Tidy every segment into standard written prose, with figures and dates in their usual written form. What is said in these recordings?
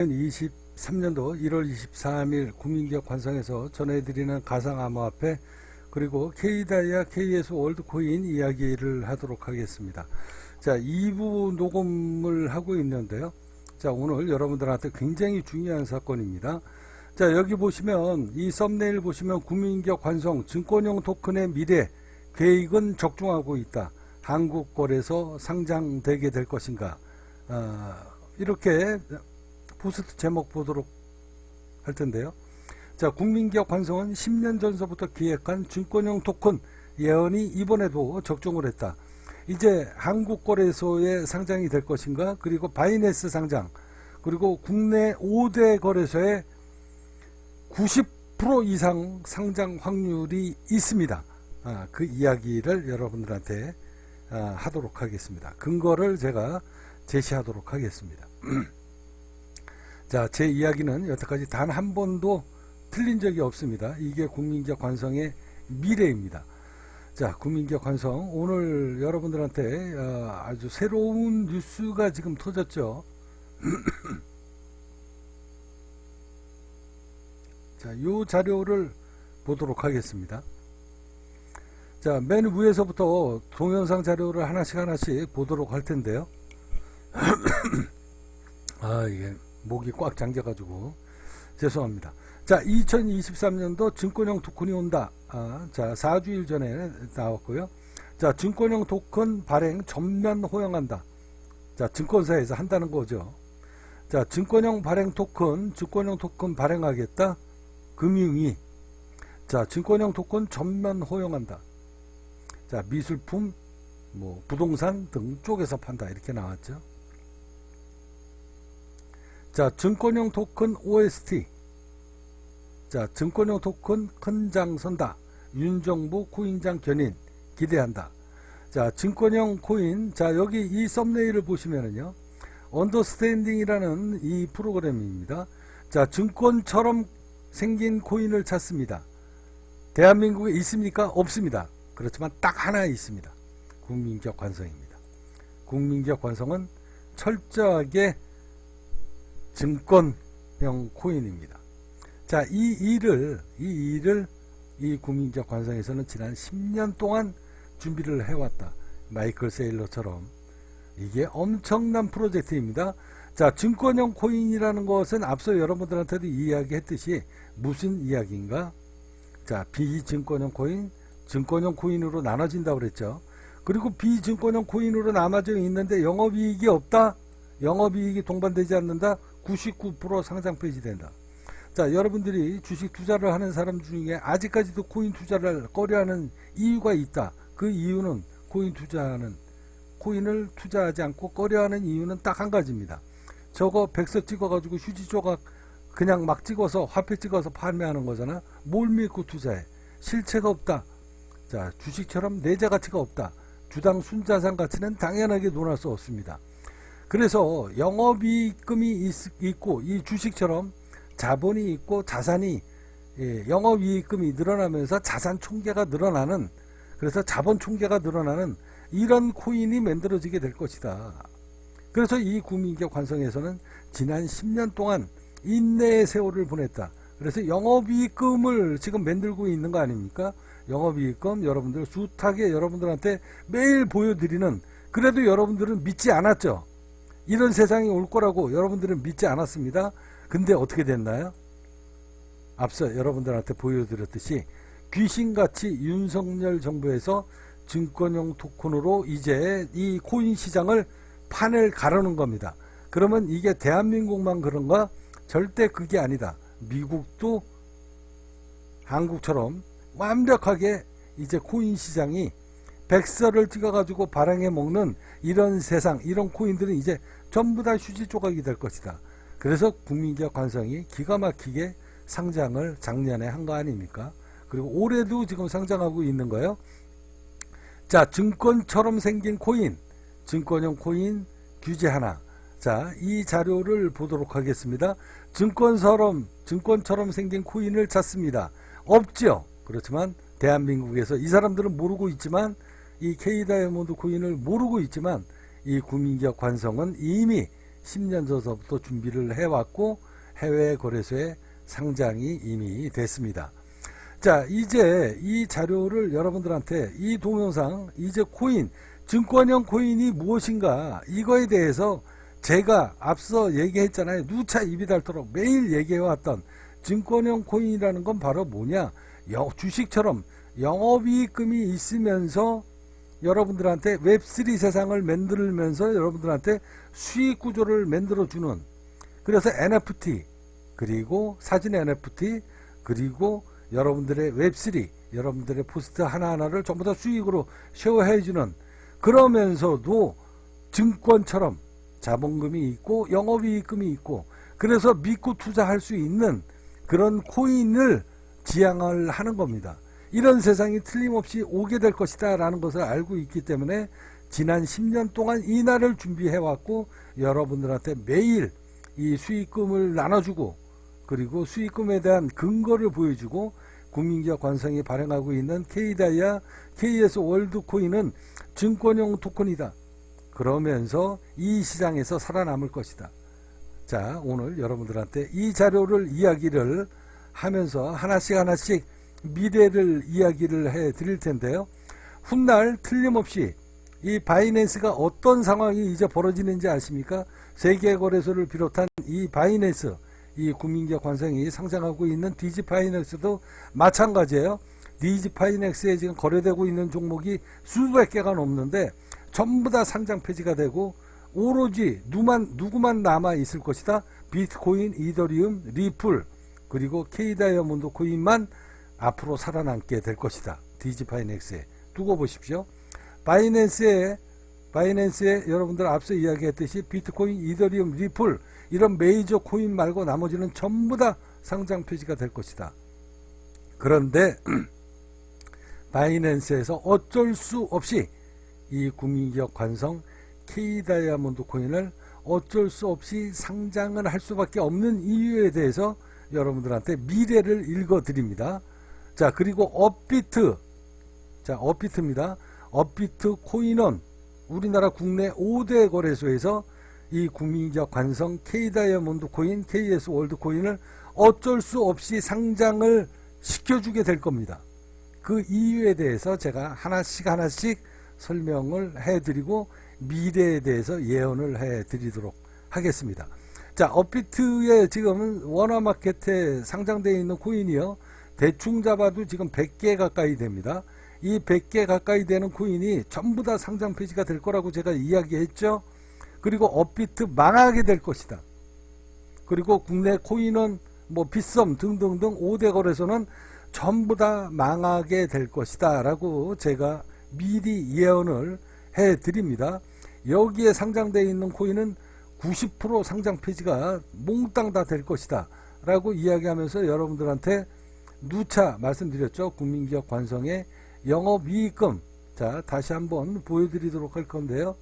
2023년도 1월 23일 국민기업 관성에서 전해드리는 가상암호화폐 그리고 K다이아 KS 월드코인 이야기를 하도록 하겠습니다. 자, 2부 녹음을 하고 있는데요. 자, 오늘 여러분들한테 굉장히 중요한 사건입니다. 자, 여기 보시면 이 썸네일 보시면 국민기업 관성 증권형 토큰의 미래 계획은 적중하고 있다. 한국거래소 상장되게 될 것인가. 이렇게 포스트 제목 보도록 할 텐데요. 자, 국민기업 관성은 10년 전서부터 기획한 증권형 토큰 예언이 이번에도 적중을 했다. 이제 한국거래소에 상장이 될 것인가, 그리고 바이낸스 상장, 그리고 국내 5대 거래소에 90% 이상 상장 확률이 있습니다. 그 이야기를 여러분들한테 하도록 하겠습니다. 근거를 제가 제시하도록 하겠습니다. 자, 제 이야기는 여태까지 단 한 번도 틀린 적이 없습니다. 이게 국민기업 관성의 미래입니다. 자, 국민기업 관성 오늘 여러분들한테 아주 새로운 뉴스가 지금 터졌죠. 자, 이 자료를 보도록 하겠습니다. 자, 맨 위에서부터 동영상 자료를 하나씩 보도록 할 텐데요. 이게 목이 꽉 잠겨가지고 죄송합니다. 자, 2023년도 증권형 토큰이 온다. 자, 4주일 전에 나왔고요. 자, 증권형 토큰 발행 전면 허용한다. 자, 증권사에서 한다는 거죠. 자, 증권형 토큰 발행하겠다. 금융위. 자, 증권형 토큰 전면 허용한다. 자, 미술품, 부동산 등 쪽에서 판다. 이렇게 나왔죠. 자, 증권형 토큰 OST. 자, 증권형 토큰 큰 장 선다. 윤정부 코인장 견인 기대한다. 자, 증권형 코인. 자, 여기 이 썸네일을 보시면은요. 언더스탠딩이라는 이 프로그램입니다. 자, 증권처럼 생긴 코인을 찾습니다. 대한민국에 있습니까? 없습니다. 그렇지만 딱 하나 있습니다. 국민기업 관성입니다. 국민기업 관성은 철저하게 증권형 코인입니다. 자, 이 일을 이 국민기업 관성에서는 지난 10년 동안 준비를 해왔다. 마이클 세일러처럼 이게 엄청난 프로젝트입니다. 자, 증권형 코인이라는 것은 앞서 여러분들한테도 이야기했듯이 무슨 이야기인가? 자, 비증권형 코인, 증권형 코인으로 나눠진다고 그랬죠. 그리고 비증권형 코인으로 나눠져 있는데 영업이익이 없다? 영업이익이 동반되지 않는다? 99% 상장 폐지된다. 자, 여러분들이 주식 투자를 하는 사람 중에 아직까지도 코인 투자를 꺼려하는 이유가 있다. 그 이유는 코인을 투자하지 않고 꺼려하는 이유는 딱 한 가지입니다. 저거 백서 찍어가지고 휴지 조각 그냥 막 찍어서 화폐 찍어서 판매하는 거잖아. 뭘 믿고 투자해? 실체가 없다. 자, 주식처럼 내재 가치가 없다. 주당 순자산 가치는 당연하게 논할 수 없습니다. 그래서 영업이익금이 있고 이 주식처럼 자본이 있고 자산이 영업이익금이 늘어나면서 자산 총계가 늘어나는, 그래서 자본 총계가 늘어나는 이런 코인이 만들어지게 될 것이다. 그래서 이 국민기업 관성에서는 지난 10년 동안 인내의 세월을 보냈다. 그래서 영업이익금을 지금 만들고 있는 거 아닙니까? 영업이익금 여러분들 숱하게 여러분들한테 매일 보여드리는, 그래도 여러분들은 믿지 않았죠. 이런 세상이 올 거라고 여러분들은 믿지 않았습니다. 근데 어떻게 됐나요? 앞서 여러분들한테 보여드렸듯이 귀신같이 윤석열 정부에서 증권형 토큰으로 이제 이 코인 시장을 판을 가르는 겁니다. 그러면 이게 대한민국만 그런가? 절대 그게 아니다. 미국도 한국처럼 완벽하게 이제 코인 시장이 백서를 찍어가지고 발행해 먹는 이런 세상, 이런 코인들은 이제 전부 다 휴지 조각이 될 것이다. 그래서 국민기업 관성이 기가 막히게 상장을 작년에 한 거 아닙니까? 그리고 올해도 지금 상장하고 있는 거예요. 자, 증권처럼 생긴 코인, 증권형 코인 규제 하나. 자, 이 자료를 보도록 하겠습니다. 증권처럼 생긴 코인을 찾습니다. 없죠. 그렇지만 대한민국에서 이 사람들은 모르고 있지만, 이 K다이아몬드 코인을 모르고 있지만 이 국민기업 관성은 이미 10년 전서부터 준비를 해왔고 해외 거래소에 상장이 이미 됐습니다. 자, 이제 이 자료를 여러분들한테 이 동영상 이제 코인, 증권형 코인이 무엇인가 이거에 대해서 제가 앞서 얘기했잖아요. 누차 입이 닳도록 매일 얘기해왔던 증권형 코인이라는 건 바로 뭐냐, 주식처럼 영업이익금이 있으면서 여러분들한테 웹3 세상을 만들면서 여러분들한테 수익 구조를 만들어주는, 그래서 NFT 그리고 사진 NFT 그리고 여러분들의 웹3 여러분들의 포스트 하나하나를 전부 다 수익으로 쉐어해주는, 그러면서도 증권처럼 자본금이 있고 영업이익금이 있고 그래서 믿고 투자할 수 있는 그런 코인을 지향을 하는 겁니다. 이런 세상이 틀림없이 오게 될 것이다 라는 것을 알고 있기 때문에 지난 10년 동안 이 날을 준비해 왔고 여러분들한테 매일 이 수익금을 나눠주고 그리고 수익금에 대한 근거를 보여주고, 국민기업 관성이 발행하고 있는 K다이아 KS 월드코인은 증권형 토큰이다. 그러면서 이 시장에서 살아남을 것이다. 자, 오늘 여러분들한테 이 자료를 이야기를 하면서 하나씩 미래를 이야기를 해 드릴 텐데요. 훗날 틀림없이 이 바이낸스가 어떤 상황이 이제 벌어지는지 아십니까? 세계거래소를 비롯한 이 바이낸스, 이 국민기업 관성이 상장하고 있는 디지파이넥스도 마찬가지예요. 디지파이넥스에 지금 거래되고 있는 종목이 수백 개가 넘는데 전부 다 상장 폐지가 되고 오로지 누구만 남아 있을 것이다. 비트코인, 이더리움, 리플 그리고 K다이아몬드 코인만 앞으로 살아남게 될 것이다. 디지파이넥스에 두고 보십시오. 바이낸스에 여러분들 앞서 이야기했듯이 비트코인, 이더리움, 리플 이런 메이저 코인 말고 나머지는 전부 다 상장 폐지가 될 것이다. 그런데 바이낸스에서 어쩔 수 없이 이 국민기업 관성 K다이아몬드 코인을 어쩔 수 없이 상장을 할 수밖에 없는 이유에 대해서 여러분들한테 미래를 읽어드립니다. 자, 그리고 업비트, 자, 업비트입니다. 업비트 코인은 우리나라 국내 5대 거래소에서 이 국민기업 관성 K다이아몬드 코인, KS 월드 코인을 어쩔 수 없이 상장을 시켜주게 될 겁니다. 그 이유에 대해서 제가 하나씩 설명을 해드리고 미래에 대해서 예언을 해드리도록 하겠습니다. 자, 업비트에 지금 원화마켓에 상장되어 있는 코인이요, 대충 잡아도 지금 100개 가까이 됩니다. 이 100개 가까이 되는 코인이 전부 다 상장 폐지가 될 거라고 제가 이야기했죠. 그리고 업비트 망하게 될 것이다. 그리고 국내 코인은 뭐 빗썸 등등등 5대 거래소는 전부 다 망하게 될 것이다 라고 제가 미리 예언을 해드립니다. 여기에 상장되어 있는 코인은 90% 상장 폐지가 몽땅 다 될 것이다 라고 이야기하면서 여러분들한테 누차 말씀드렸죠. 국민기업 관성의 영업이익금, 자, 다시 한번 보여드리도록 할 건데요.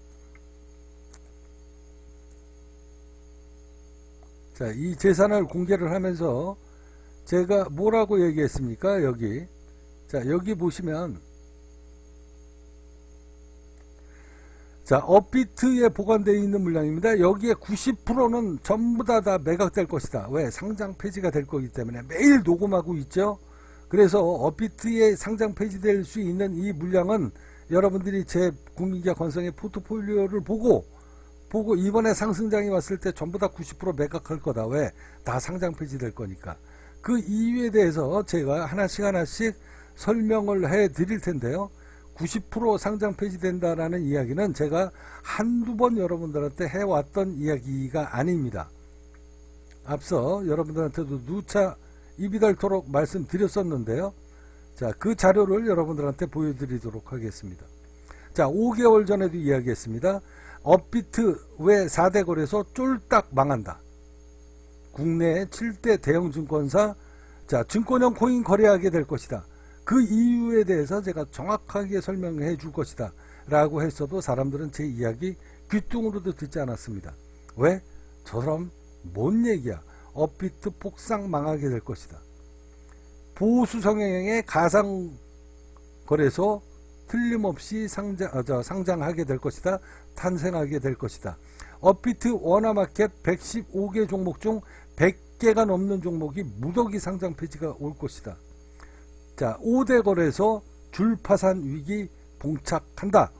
자, 이 재산을 공개를 하면서 제가 뭐라고 얘기했습니까? 여기, 자, 여기 보시면, 자, 업비트에 보관되어 있는 물량입니다. 여기에 90%는 전부 다 매각될 것이다. 왜? 상장 폐지가 될 거기 때문에 매일 녹음하고 있죠. 그래서 업비트에 상장 폐지될 수 있는 이 물량은 여러분들이 제 국민기업 관성의 포트폴리오를 보고 이번에 상승장이 왔을 때 전부 다 90% 매각할 거다. 왜? 다 상장 폐지될 거니까. 그 이유에 대해서 제가 하나씩 설명을 해 드릴 텐데요. 90% 상장 폐지된다라는 이야기는 제가 한두 번 여러분들한테 해왔던 이야기가 아닙니다. 앞서 여러분들한테도 누차 입이 닳도록 말씀드렸었는데요. 자, 그 자료를 여러분들한테 보여드리도록 하겠습니다. 자, 5개월 전에도 이야기했습니다. 업비트 외 4대 거래소 쫄딱 망한다. 국내 7대 대형 증권사, 자, 증권형 코인 거래하게 될 것이다. 그 이유에 대해서 제가 정확하게 설명해 줄 것이다 라고 했어도 사람들은 제 이야기 귀뚱으로도 듣지 않았습니다. 왜? 저럼 뭔 얘기야. 업비트 폭삭 망하게 될 것이다. 보수 성향의 가상 거래소 틀림없이 상장하게 될 것이다. 탄생하게 될 것이다. 업비트 원화마켓 115개 종목 중 100개가 넘는 종목이 무더기 상장 폐지가 올 것이다. 자, 5대 거래소 줄파산 위기 봉착한다.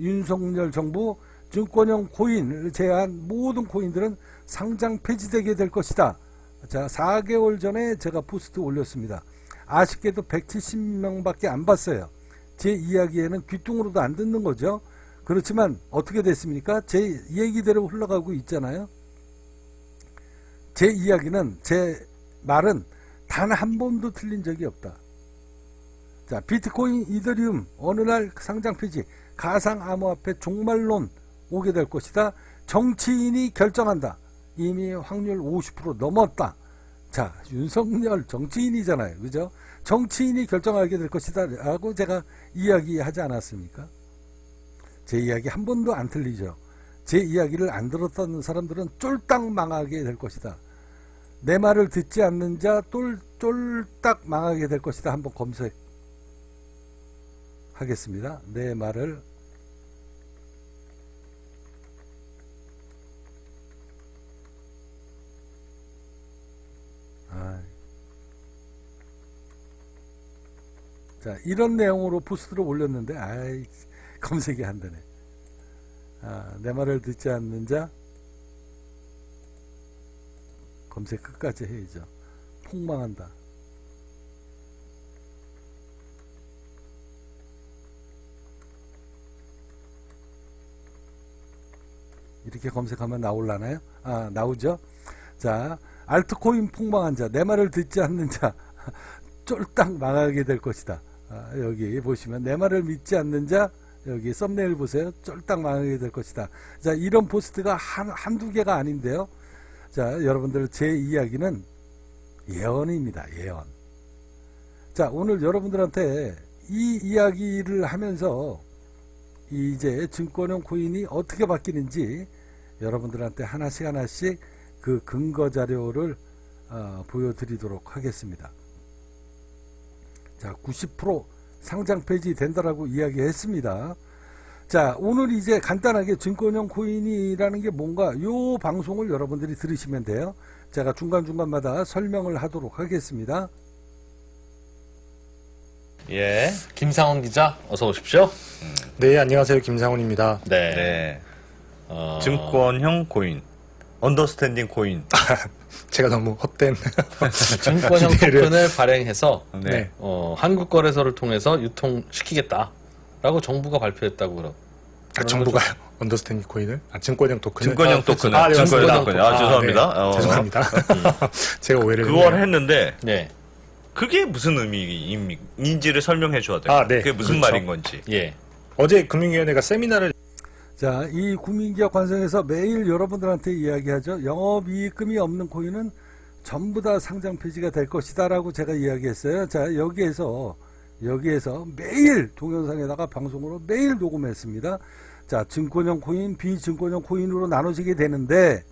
윤석열 정부 증권형 코인을 제외한 모든 코인들은 상장 폐지되게 될 것이다. 자, 4개월 전에 제가 포스트 올렸습니다. 아쉽게도 170명밖에 안 봤어요. 제 이야기에는 귀뚱으로도 안 듣는 거죠. 그렇지만 어떻게 됐습니까? 제 얘기대로 흘러가고 있잖아요. 제 이야기는, 제 말은 단 한 번도 틀린 적이 없다. 자, 비트코인, 이더리움 어느 날 상장 폐지, 가상 암호화폐 종말론 오게 될 것이다. 정치인이 결정한다. 이미 확률 50% 넘었다. 자, 윤석열 정치인이잖아요. 그죠? 정치인이 결정하게 될 것이다 라고 제가 이야기하지 않았습니까? 제 이야기 한 번도 안 틀리죠. 제 이야기를 안 들었던 사람들은 쫄딱 망하게 될 것이다. 내 말을 듣지 않는 자 쫄딱 망하게 될 것이다. 한번 검색하겠습니다. 내 말을 자, 이런 내용으로 포스트를 올렸는데 검색이 안 되네. 내 말을 듣지 않는 자 검색 끝까지 해야죠. 폭망한다. 이렇게 검색하면 나올라나요? 나오죠? 자, 알트코인 폭망한 자, 내 말을 듣지 않는 자 쫄딱 망하게 될 것이다. 여기 보시면 내 말을 믿지 않는 자, 여기 썸네일 보세요. 쫄딱 망하게 될 것이다. 자, 이런 포스트가 한두 개가 아닌데요. 자, 여러분들, 제 이야기는 예언입니다. 예언. 자, 오늘 여러분들한테 이 이야기를 하면서 이제 증권형 코인이 어떻게 바뀌는지 여러분들한테 하나씩 그 근거 자료를 보여드리도록 하겠습니다. 자, 90% 상장 폐지 된다라고 이야기했습니다. 자, 오늘 이제 간단하게 증권형 코인이라는 게 뭔가 요 방송을 여러분들이 들으시면 돼요. 제가 중간중간마다 설명을 하도록 하겠습니다. 예, 김상훈 기자 어서 오십시오. 네, 안녕하세요. 김상훈입니다. 네. 증권형 코인, 언더스탠딩 코인. 제가 너무 헛된 증권형 기대를. 토큰을 발행해서 네. 한국 거래소를 통해서 유통시키겠다라고 정부가 발표했다고 그러고. 정부가요? 언더스탠딩 코인을? 증권형 토큰을? 증권형 토큰. 네, 증권형 맞습니다. 토큰. 죄송합니다. 네, 죄송합니다. 제가 오해를 그걸 했네요. 했는데 네, 그게 무슨 의미인지를 설명해 줘야 돼요. 네. 그게 무슨 그렇죠. 말인 건지. 예, 어제 금융위원회가 세미나를 자, 이 국민기업 관성에서 매일 여러분들한테 이야기하죠. 영업이익금이 없는 코인은 전부 다 상장 폐지가 될 것이다 라고 제가 이야기했어요. 자, 여기에서 매일 동영상에다가 방송으로 매일 녹음했습니다. 자, 증권형 코인, 비증권형 코인으로 나눠지게 되는데,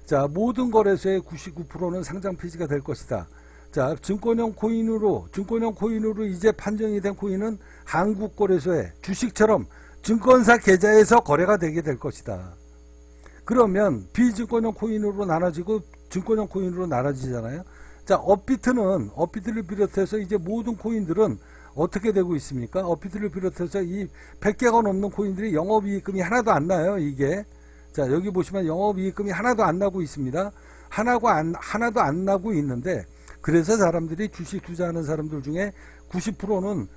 자, 모든 거래소의 99%는 상장 폐지가 될 것이다. 자, 증권형 코인으로 이제 판정이 된 코인은 한국 거래소에 주식처럼 증권사 계좌에서 거래가 되게 될 것이다. 그러면 비증권형 코인으로 나눠지고 증권형 코인으로 나눠지잖아요. 자, 업비트를 비롯해서 이제 모든 코인들은 어떻게 되고 있습니까? 업비트를 비롯해서 이 100개가 넘는 코인들이 영업이익금이 하나도 안 나요, 이게. 자, 여기 보시면 영업이익금이 하나도 안 나고 있습니다. 하나도 안 나고 있는데, 그래서 사람들이 주식 투자하는 사람들 중에 90%는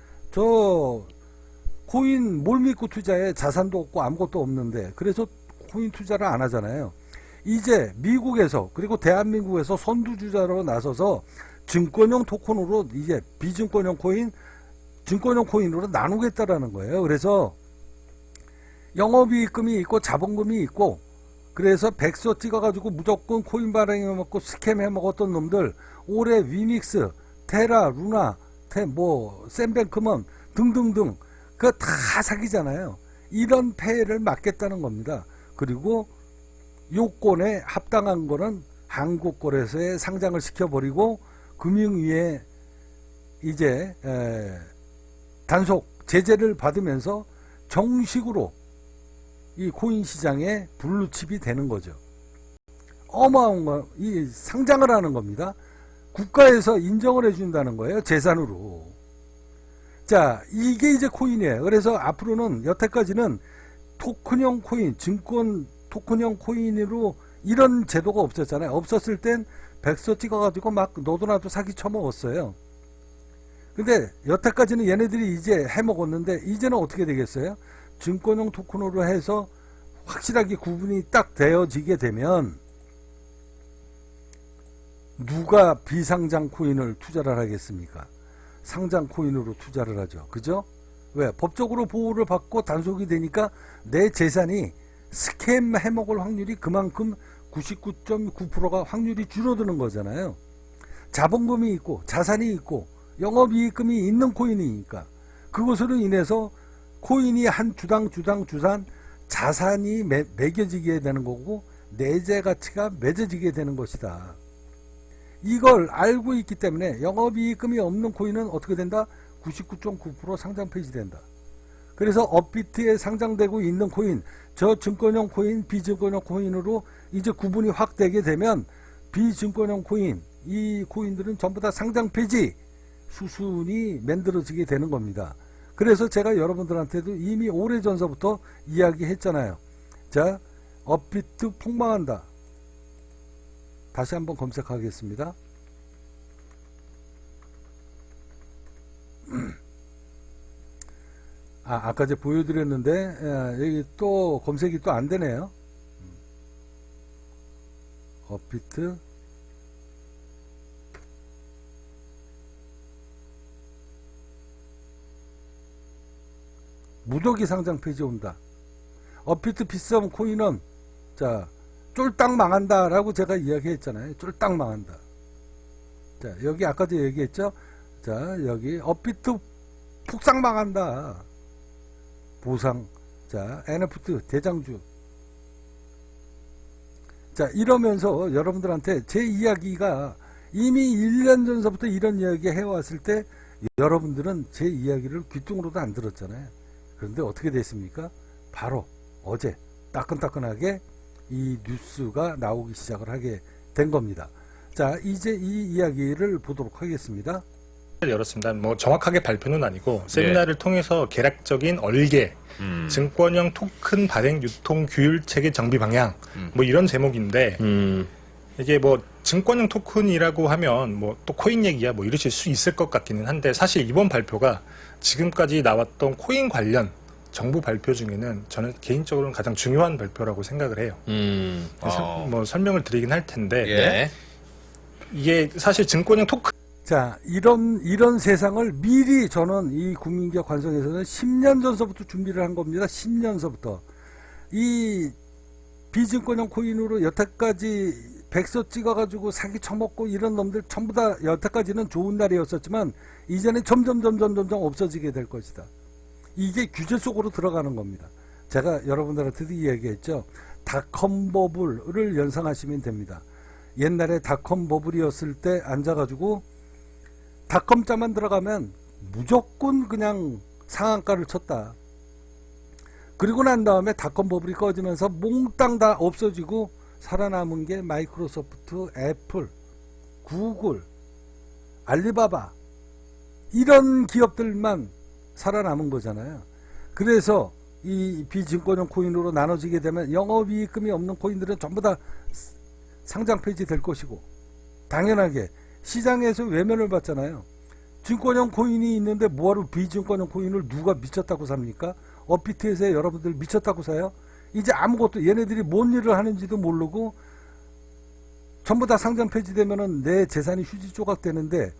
코인 뭘 믿고 투자해? 자산도 없고 아무것도 없는데, 그래서 코인 투자를 안 하잖아요. 이제 미국에서, 그리고 대한민국에서 선두주자로 나서서 증권형 토큰으로 이제 비증권형 코인, 증권형 코인으로 나누겠다라는 거예요. 그래서 영업이익금이 있고 자본금이 있고, 그래서 백서 찍어가지고 무조건 코인 발행해먹고 스캠 해먹었던 놈들, 올해 위믹스, 테라, 루나, 샌뱅크먼 등등등, 그거 다 사기잖아요. 이런 폐해를 막겠다는 겁니다. 그리고 요건에 합당한 거는 한국 거래소에 상장을 시켜버리고 금융위에 이제 단속 제재를 받으면서 정식으로 이 코인 시장의 블루칩이 되는 거죠. 어마어마한 거, 이 상장을 하는 겁니다. 국가에서 인정을 해준다는 거예요. 재산으로. 자, 이게 이제 코인이에요. 그래서 앞으로는 여태까지는 토큰형 코인, 증권 토큰형 코인으로 이런 제도가 없었잖아요. 없었을 땐 백서 찍어가지고 막 너도 나도 사기 쳐먹었어요. 근데 여태까지는 얘네들이 이제 해먹었는데 이제는 어떻게 되겠어요? 증권형 토큰으로 해서 확실하게 구분이 딱 되어지게 되면 누가 비상장 코인을 투자를 하겠습니까? 상장 코인으로 투자를 하죠. 그죠? 왜? 법적으로 보호를 받고 단속이 되니까 내 재산이 스캠 해먹을 확률이 그만큼 99.9%가 확률이 줄어드는 거잖아요. 자본금이 있고 자산이 있고 영업이익금이 있는 코인이니까 그것으로 인해서 코인이 한 주당 자산이 매겨지게 되는 거고 내재 가치가 맺어지게 되는 것이다. 이걸 알고 있기 때문에 영업이익금이 없는 코인은 어떻게 된다? 99.9% 상장 폐지된다. 그래서 업비트에 상장되고 있는 코인, 저 증권형 코인, 비증권형 코인으로 이제 구분이 확 되게 되면 비증권형 코인, 이 코인들은 전부 다 상장 폐지 수순이 만들어지게 되는 겁니다. 그래서 제가 여러분들한테도 이미 오래전서부터 이야기했잖아요. 자, 업비트 폭망한다. 다시 한번 검색하겠습니다. 아까 제가 보여드렸는데 여기 또 검색이 또 안 되네요. 업비트 무더기 상장 폐지 온다. 업비트 비썸 코인은 자 쫄딱 망한다 라고 제가 이야기했잖아요. 쫄딱 망한다. 자 여기 아까 제가 얘기했죠. 자 여기 업비트 폭삭 망한다. 보상. 자 NFT 대장주. 자 이러면서 여러분들한테 제 이야기가 이미 1년 전서부터 이런 이야기 해왔을 때 여러분들은 제 이야기를 귀뚱으로도 안 들었잖아요. 그런데 어떻게 됐습니까? 바로 어제 따끈따끈하게 이 뉴스가 나오기 시작을 하게 된 겁니다. 자 이제 이 이야기를 보도록 하겠습니다. 열었습니다. 뭐 정확하게 발표는 아니고 세미나를 통해서 개략적인 얼개, 증권형 토큰 발행 유통 규율 체계 정비 방향, 뭐 이런 제목인데 이게 뭐 증권형 토큰이라고 하면 뭐 또 코인 얘기야 뭐 이러실 수 있을 것 같기는 한데 사실 이번 발표가 지금까지 나왔던 코인 관련 정부 발표 중에는 저는 개인적으로는 가장 중요한 발표라고 생각을 해요. 뭐 설명을 드리긴 할 텐데 예. 이게 사실 증권형 토큰 자, 이런 세상을 미리 저는 이 국민기업 관성에서는 10년 전서부터 준비를 한 겁니다. 10년서부터. 이 비증권형 코인으로 여태까지 백서 찍어가지고 사기 쳐먹고 이런 놈들 전부 다 여태까지는 좋은 날이었었지만 이제는 점점 없어지게 될 것이다. 이게 규제 속으로 들어가는 겁니다. 제가 여러분들한테도 이야기했죠. 닷컴 버블을 연상하시면 됩니다. 옛날에 닷컴 버블이었을 때 앉아가지고 닷컴자만 들어가면 무조건 그냥 상한가를 쳤다. 그리고 난 다음에 닷컴 버블이 꺼지면서 몽땅 다 없어지고 살아남은 게 마이크로소프트, 애플, 구글, 알리바바 이런 기업들만 살아남은 거잖아요. 그래서 이 비증권형 코인으로 나눠지게 되면 영업이익금이 없는 코인들은 전부 다 상장 폐지될 것이고 당연하게 시장에서 외면을 받잖아요. 증권형 코인이 있는데 뭐하러 비증권형 코인을 누가 미쳤다고 삽니까? 업비트에서 여러분들 미쳤다고 사요? 이제 아무것도 얘네들이 뭔 일을 하는지도 모르고 전부 다 상장 폐지되면은 내 재산이 휴지 조각 되는데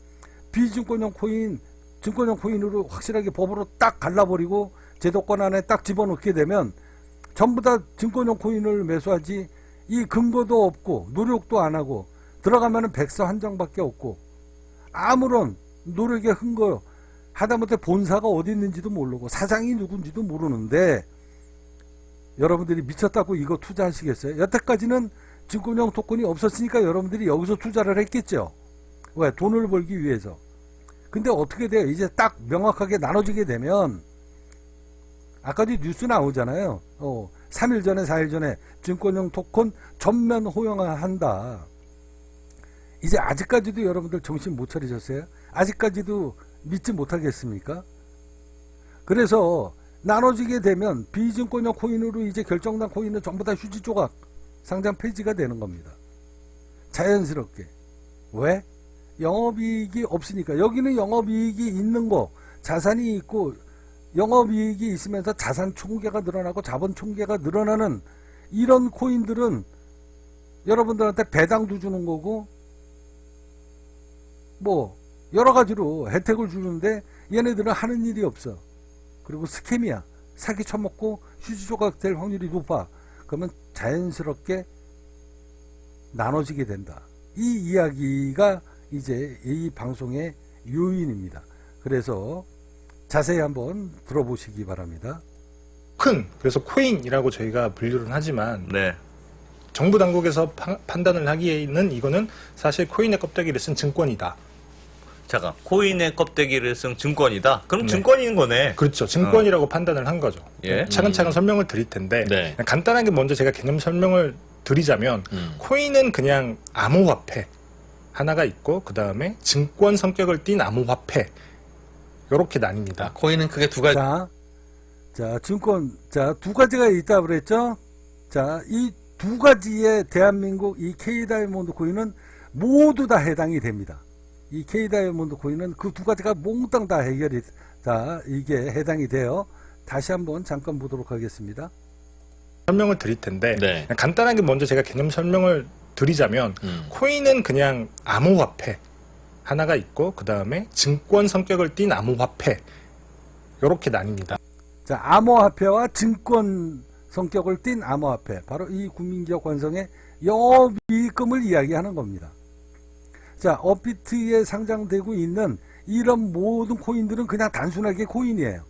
비증권형 코인, 증권형 코인으로 확실하게 법으로 딱 갈라버리고 제도권 안에 딱 집어넣게 되면 전부 다 증권형 코인을 매수하지 이 근거도 없고 노력도 안 하고 들어가면은 백서 한 장밖에 없고 아무런 노력의 근거 하다못해 본사가 어디 있는지도 모르고 사장이 누군지도 모르는데 여러분들이 미쳤다고 이거 투자하시겠어요? 여태까지는 증권형 토큰이 없었으니까 여러분들이 여기서 투자를 했겠죠. 왜? 돈을 벌기 위해서. 근데 어떻게 돼요? 이제 딱 명확하게 나눠지게 되면 아까도 뉴스 나오잖아요. 3일 전에 4일 전에 증권형 토큰 전면 호영한다. 이제 아직까지도 여러분들 정신 못 차리셨어요? 아직까지도 믿지 못하겠습니까? 그래서 나눠지게 되면 비증권형 코인으로 이제 결정난 코인은 전부 다 휴지 조각 상장 폐지가 되는 겁니다. 자연스럽게. 왜? 영업이익이 없으니까. 여기는 영업이익이 있는 거, 자산이 있고 영업이익이 있으면서 자산 총계가 늘어나고 자본 총계가 늘어나는 이런 코인들은 여러분들한테 배당도 주는 거고 뭐 여러 가지로 혜택을 주는데 얘네들은 하는 일이 없어. 그리고 스캠이야. 사기 쳐먹고 휴지 조각 될 확률이 높아. 그러면 자연스럽게 나눠지게 된다. 이 이야기가 이제 이 방송의 요인입니다. 그래서 자세히 한번 들어보시기 바랍니다. 그래서 코인이라고 저희가 분류는 하지만 네. 정부 당국에서 판단을 하기에는 이거는 사실 코인의 껍데기를 쓴 증권이다. 잠깐, 코인의 껍데기를 쓴 증권이다. 그럼 네. 증권인 거네. 그렇죠. 증권이라고 판단을 한 거죠. 예. 차근차근 설명을 드릴 텐데 네. 간단하게 먼저 제가 개념 설명을 드리자면 코인은 그냥 암호화폐 하나가 있고 그 다음에 증권 성격을 띤 암호화폐 이렇게 나뉩니다. 아, 코인은 크게 두 가지. 자, 증권, 자, 두 가지가 있다고 그랬죠? 자, 이 두 가지의 대한민국 이 K다이아몬드 코인은 모두 다 해당이 됩니다. 이 K다이아몬드 코인은 그 두 가지가 몽땅 다 해결이, 다 이게 해당이 돼요. 다시 한번 잠깐 보도록 하겠습니다. 설명을 드릴 텐데 네. 간단하게 먼저 제가 개념 설명을 드리자면 코인은 그냥 암호화폐 하나가 있고 그 다음에 증권 성격을 띤 암호화폐 이렇게 나뉩니다. 자, 암호화폐와 증권 성격을 띤 암호화폐. 바로 이 국민기업 관성의 영업이익금을 이야기하는 겁니다. 자, 업비트에 상장되고 있는 이런 모든 코인들은 그냥 단순하게 코인이에요.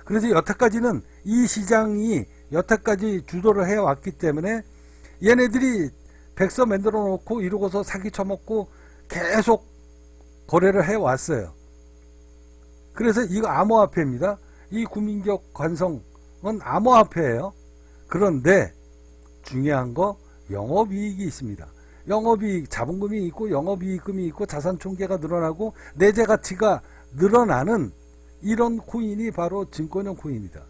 그래서 여태까지는 이 시장이 여태까지 주도를 해왔기 때문에 얘네들이 백서 만들어 놓고 이러고서 사기 쳐먹고 계속 거래를 해왔어요. 그래서 이거 암호화폐입니다. 이 국민기업 관성은 암호화폐예요. 그런데 중요한 거 영업이익이 있습니다. 영업이익, 자본금이 있고 영업이익금이 있고 자산 총계가 늘어나고 내재 가치가 늘어나는 이런 코인이 바로 증권형 코인이다.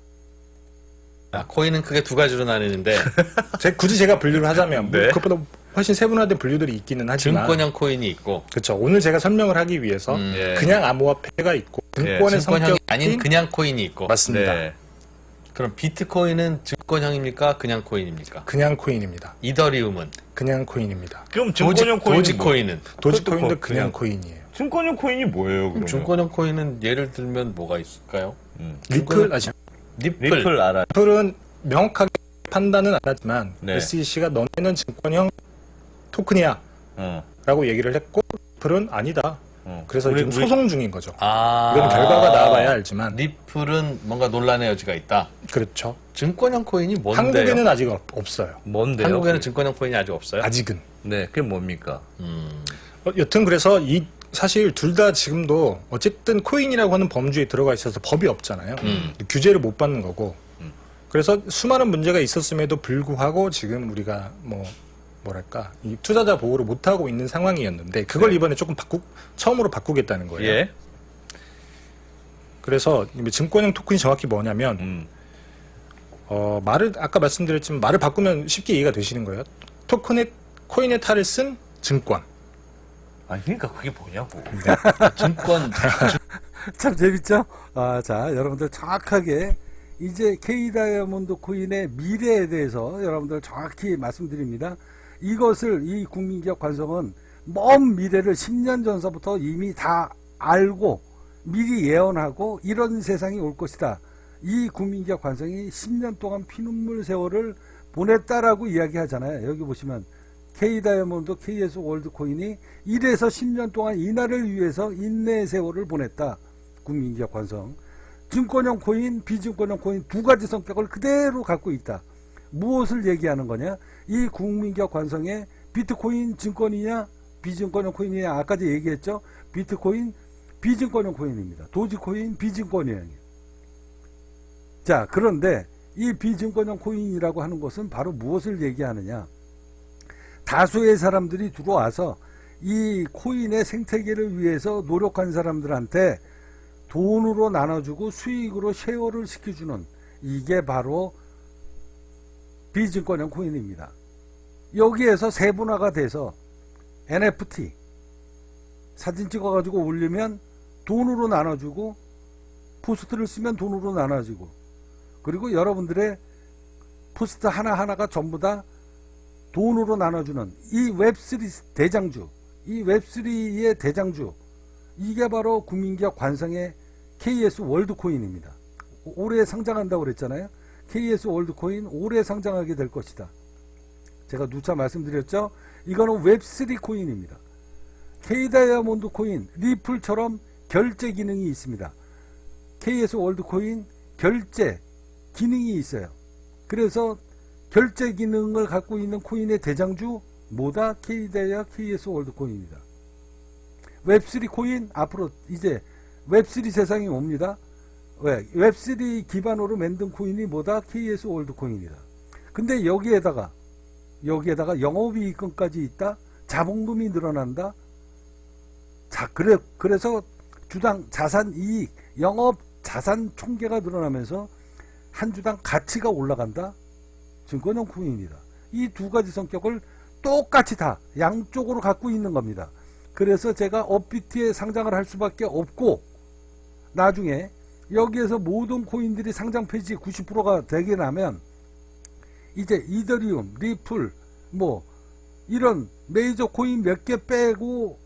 아, 코인은 크게 두 가지로 나뉘는데 굳이 제가 분류를 하자면 네. 그것보다 훨씬 세분화된 분류들이 있기는 하지만 증권형 코인이 있고 그렇죠. 오늘 제가 설명을 하기 위해서 예. 그냥 암호화폐가 있고 증권의 증권형이 성격이 아닌 그냥 코인이 있고. 맞습니다. 네. 그럼 비트코인은 증권형입니까? 그냥 코인입니까? 그냥 코인입니다. 이더리움은? 그냥 코인입니다. 그럼 증권형 코인은 도지코인은? 도지코인도 그것도 그냥 그냥 코인이에요. 증권형 코인이 뭐예요, 그러면? 증권형 코인은 예를 들면 뭐가 있을까요? 리플 아시죠? 리플. 알아요. 리플은 명확하게 판단은 안 하지만 네. SEC가 너네는 증권형 토큰이야 어. 라고 얘기를 했고 리플은 아니다. 그래서 지금 소송 중인 거죠. 아. 이건 결과가 나와봐야 알지만 리플은 뭔가 논란의 여지가 있다. 그렇죠. 증권형 코인이 뭔데요? 한국에는 아직 없어요. 뭔데요? 한국에는 증권형 코인이 아직 없어요? 아직은. 네, 그게 뭡니까? 여튼 그래서 사실 둘 다 지금도 어쨌든 코인이라고 하는 범주에 들어가 있어서 법이 없잖아요. 규제를 못 받는 거고. 그래서 수많은 문제가 있었음에도 불구하고 지금 우리가 뭐랄까 이 투자자 보호를 못 하고 있는 상황이었는데 그걸 네. 이번에 조금 처음으로 바꾸겠다는 거예요. 예. 그래서 증권형 토큰이 정확히 뭐냐면 말을 아까 말씀드렸지만 말을 바꾸면 쉽게 이해가 되시는 거예요. 코인의 탈을 쓴 증권. 아니, 그러니까 그게 뭐냐고. 증권. 참 재밌죠? 자, 여러분들 정확하게 이제 K다이아몬드 코인의 미래에 대해서 여러분들 정확히 말씀드립니다. 이것을 이 국민기업 관성은 먼 미래를 10년 전서부터 이미 다 알고 미리 예언하고 이런 세상이 올 것이다. 이 국민기업 관성이 10년 동안 피눈물 세월을 보냈다라고 이야기하잖아요. 여기 보시면 K다이아몬드 KS 월드코인이 1에서 10년 동안 이날을 위해서 인내의 세월을 보냈다. 국민기업 관성. 증권형 코인, 비증권형 코인 두 가지 성격을 그대로 갖고 있다. 무엇을 얘기하는 거냐? 이 국민기업 관성의 비트코인 증권이냐 비증권형 코인이냐 아까도 얘기했죠. 비트코인 비증권형 코인입니다. 도지코인 비증권형이에요. 자, 그런데 이 비증권형 코인이라고 하는 것은 바로 무엇을 얘기하느냐. 다수의 사람들이 들어와서 이 코인의 생태계를 위해서 노력한 사람들한테 돈으로 나눠주고 수익으로 쉐어를 시켜주는, 이게 바로 비증권형 코인입니다. 여기에서 세분화가 돼서 NFT 사진 찍어가지고 올리면 돈으로 나눠주고, 포스트를 쓰면 돈으로 나눠주고, 그리고 여러분들의 포스트 하나하나가 전부 다 돈으로 나눠주는 이 웹3 대장주, 이 웹3의 대장주, 이게 바로 국민기업 관성의 KS 월드코인입니다. 올해 상장한다고 그랬잖아요. KS 월드코인 올해 상장하게 될 것이다. 제가 누차 말씀드렸죠. 이거는 웹3 코인입니다. K다이아몬드 코인, 리플처럼 결제 기능이 있습니다. KS 월드코인 결제 기능이 있어요. 그래서 결제 기능을 갖고 있는 코인의 대장주 뭐다? K다이아 KS 월드코인입니다. 웹3 코인, 앞으로 이제 웹3 세상이 옵니다. 왜? 웹3 기반으로 만든 코인이 뭐다? KS 월드코인이다. 근데 여기에다가 영업이익금까지 있다? 자본금이 늘어난다? 자, 그래서 주당 자산이익, 영업 자산 총계가 늘어나면서 한 주당 가치가 올라간다? 증권형 코인입니다. 이 두 가지 성격을 똑같이 다 양쪽으로 갖고 있는 겁니다. 그래서 제가 업비트에 상장을 할 수밖에 없고, 나중에 여기에서 모든 코인들이 상장 폐지 90%가 되게 나면 이제 이더리움, 리플 뭐 이런 메이저 코인 몇 개 빼고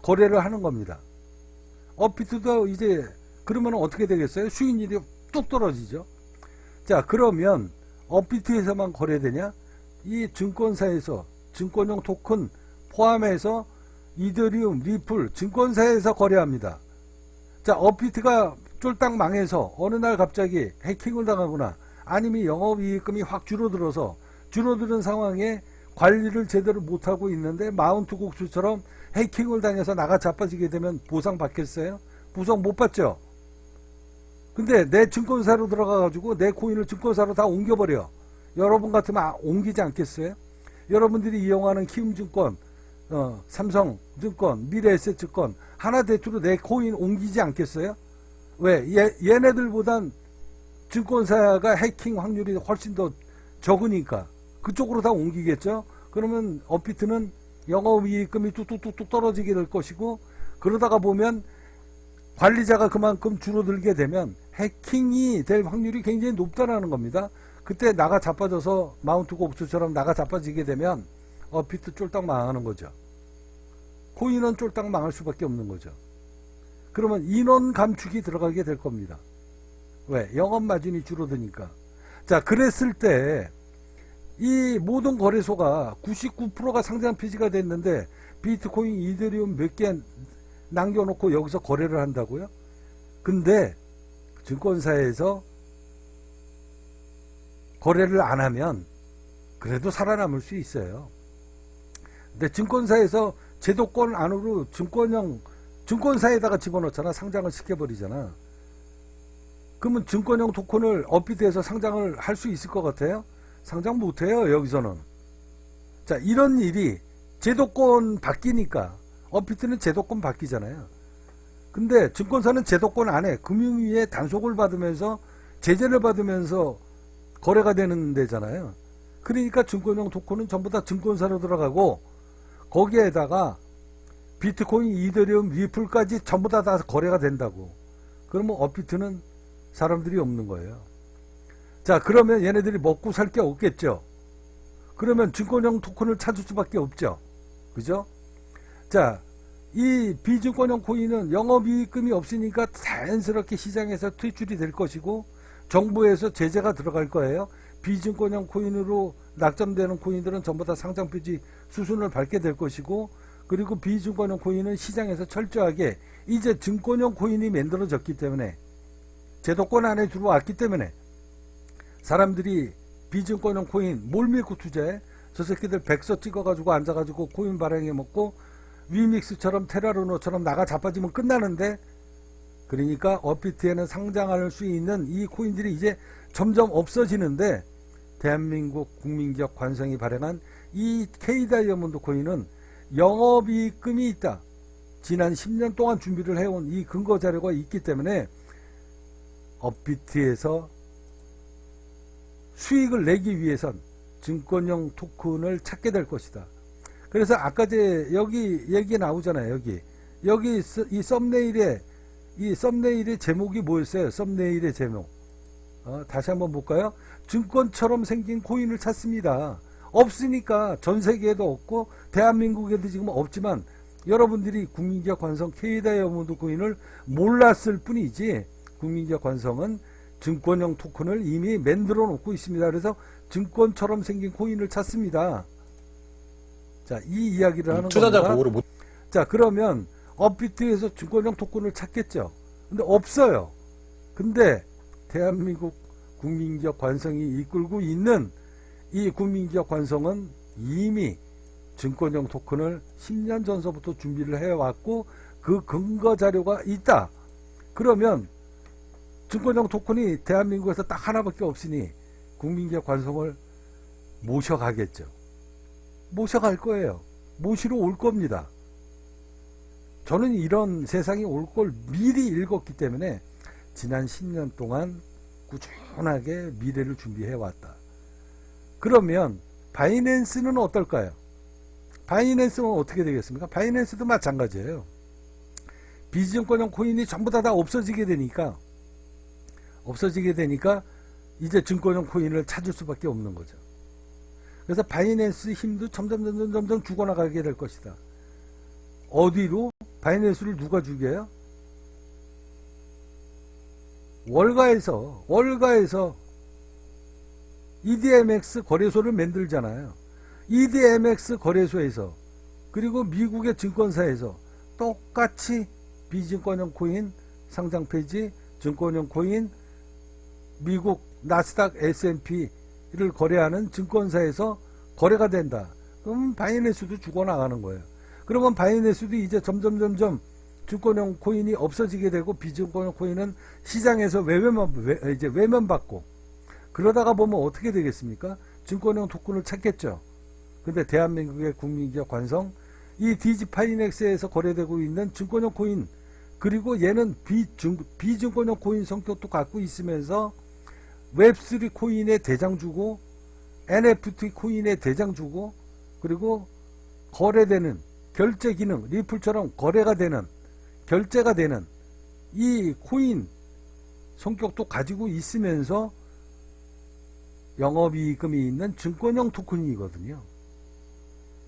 거래를 하는 겁니다. 업비트도 이제 그러면 어떻게 되겠어요? 수익률이 뚝 떨어지죠. 자, 그러면 업비트에서만 거래되냐? 이 증권사에서 증권형 토큰 포함해서 이더리움, 리플 증권사에서 거래합니다. 자, 업비트가 쫄딱 망해서 어느 날 갑자기 해킹을 당하거나 아니면 영업이익금이 확 줄어드는 상황에 관리를 제대로 못하고 있는데 마운트 곡수처럼 해킹을 당해서 나가 자빠지게 되면 보상 받겠어요? 보상 못 받죠? 근데 내 증권사로 들어가가지고 내 코인을 증권사로 다 옮겨버려. 여러분 같으면 옮기지 않겠어요? 여러분들이 이용하는 키움증권, 삼성증권, 미래에셋증권 하나대투로 내 코인 옮기지 않겠어요? 왜? 얘네들보단 증권사가 해킹 확률이 훨씬 더 적으니까 그쪽으로 다 옮기겠죠? 그러면 업비트는 영업이익금이 뚝뚝뚝뚝 떨어지게 될 것이고, 그러다가 보면 관리자가 그만큼 줄어들게 되면 해킹이 될 확률이 굉장히 높다라는 겁니다. 그때 나가 자빠져서 마운트 곡수처럼 나가 자빠지게 되면 업비트 쫄딱 망하는 거죠. 코인은 쫄딱 망할 수밖에 없는 거죠. 그러면 인원 감축이 들어가게 될 겁니다. 왜? 영업 마진이 줄어드니까. 자, 그랬을 때 이 모든 거래소가 99%가 상장 폐지가 됐는데 비트코인, 이더리움 몇 개 남겨놓고 여기서 거래를 한다고요? 근데 증권사에서 거래를 안 하면 그래도 살아남을 수 있어요. 근데 증권사에서 제도권 안으로 증권사에다가 집어넣잖아. 상장을 시켜버리잖아. 그러면 증권형 토큰을 업비트에서 상장을 할 수 있을 것 같아요? 상장 못해요, 여기서는. 자, 이런 일이 제도권 바뀌니까 업비트는 제도권 바뀌잖아요. 근데 증권사는 제도권 안에 금융위에 단속을 받으면서 제재를 받으면서 거래가 되는 데잖아요. 그러니까 증권형 토큰은 전부 다 증권사로 들어가고 거기에다가 비트코인, 이더리움, 리플까지 전부 다 거래가 된다고. 그러면 업비트는 사람들이 없는 거예요. 자, 그러면 얘네들이 먹고 살 게 없겠죠. 그러면 증권형 토큰을 찾을 수밖에 없죠. 그죠? 자, 이 비증권형 코인은 영업이익금이 없으니까 자연스럽게 시장에서 퇴출이 될 것이고 정부에서 제재가 들어갈 거예요. 비증권형 코인으로 낙점되는 코인들은 전부 다 상장 폐지 수순을 밟게 될 것이고, 그리고 비증권형 코인은 시장에서 철저하게 이제 증권형 코인이 만들어졌기 때문에, 제도권 안에 들어왔기 때문에 사람들이 비증권형 코인 몰밀고 투자해. 저 새끼들 백서 찍어가지고 앉아가지고 코인 발행해 먹고 위믹스처럼 테라루노처럼 나가 자빠지면 끝나는데, 그러니까 업비트에는 상장할 수 있는 이 코인들이 이제 점점 없어지는데 대한민국 국민기업 관성이 발행한 이 K다이아몬드 코인은 영업이익금이 있다. 지난 10년 동안 준비를 해온 이 근거 자료가 있기 때문에 업비트에서 수익을 내기 위해선 증권형 토큰을 찾게 될 것이다. 그래서 아까 여기 얘기 나오잖아요. 여기 이 썸네일의 제목이 뭐였어요? 썸네일의 제목. 다시 한번 볼까요? 증권처럼 생긴 코인을 찾습니다. 없으니까 전 세계에도 없고 대한민국에도 지금 없지만 여러분들이 국민기업 관성 K다이아몬드 코인을 몰랐을 뿐이지 국민기업 관성은 증권형 토큰을 이미 만들어 놓고 있습니다. 그래서 증권처럼 생긴 코인을 찾습니다. 자, 이 이야기를 하는 투자자 겁니다. 보호를 못. 자, 그러면 업비트에서 증권형 토큰을 찾겠죠. 근데 없어요. 근데 대한민국 국민기업 관성이 이끌고 있는 이 국민기업 관성은 이미 증권형 토큰을 10년 전서부터 준비를 해왔고 그 근거 자료가 있다. 그러면 증권형 토큰이 대한민국에서 딱 하나밖에 없으니 국민기업 관성을 모셔가겠죠. 모셔갈 거예요. 모시러 올 겁니다. 저는 이런 세상이 올 걸 미리 읽었기 때문에 지난 10년 동안 꾸준하게 미래를 준비해왔다. 그러면 바이낸스는 어떨까요? 바이낸스는 어떻게 되겠습니까? 바이낸스도 마찬가지예요. 비증권형 코인이 전부 다 없어지게 되니까 이제 증권형 코인을 찾을 수밖에 없는 거죠. 그래서 바이낸스 힘도 점점 죽어나가게 될 것이다. 어디로? 바이낸스를 누가 죽여요? 월가에서 EDMX 거래소를 만들잖아요. EDMX 거래소에서 그리고 미국의 증권사에서 똑같이 비증권형 코인 상장 폐지, 증권형 코인 미국 나스닥 S&P를 거래하는 증권사에서 거래가 된다. 그럼 바이낸스도 죽어나가는 거예요. 그러면 바이낸스도 이제 점점 증권형 코인이 없어지게 되고 비증권형 코인은 시장에서 외면받고 그러다가 보면 어떻게 되겠습니까? 증권형 토큰을 찾겠죠. 근데 대한민국의 국민기업 관성 이 디지파이넥스에서 거래되고 있는 증권형 코인 그리고 얘는 비증권형 코인 성격도 갖고 있으면서 웹3 코인의 대장주고 NFT 코인의 대장주고 그리고 거래되는 결제 기능 리플처럼 거래가 되는 결제가 되는 이 코인 성격도 가지고 있으면서 영업이익금이 있는 증권형 토큰이거든요.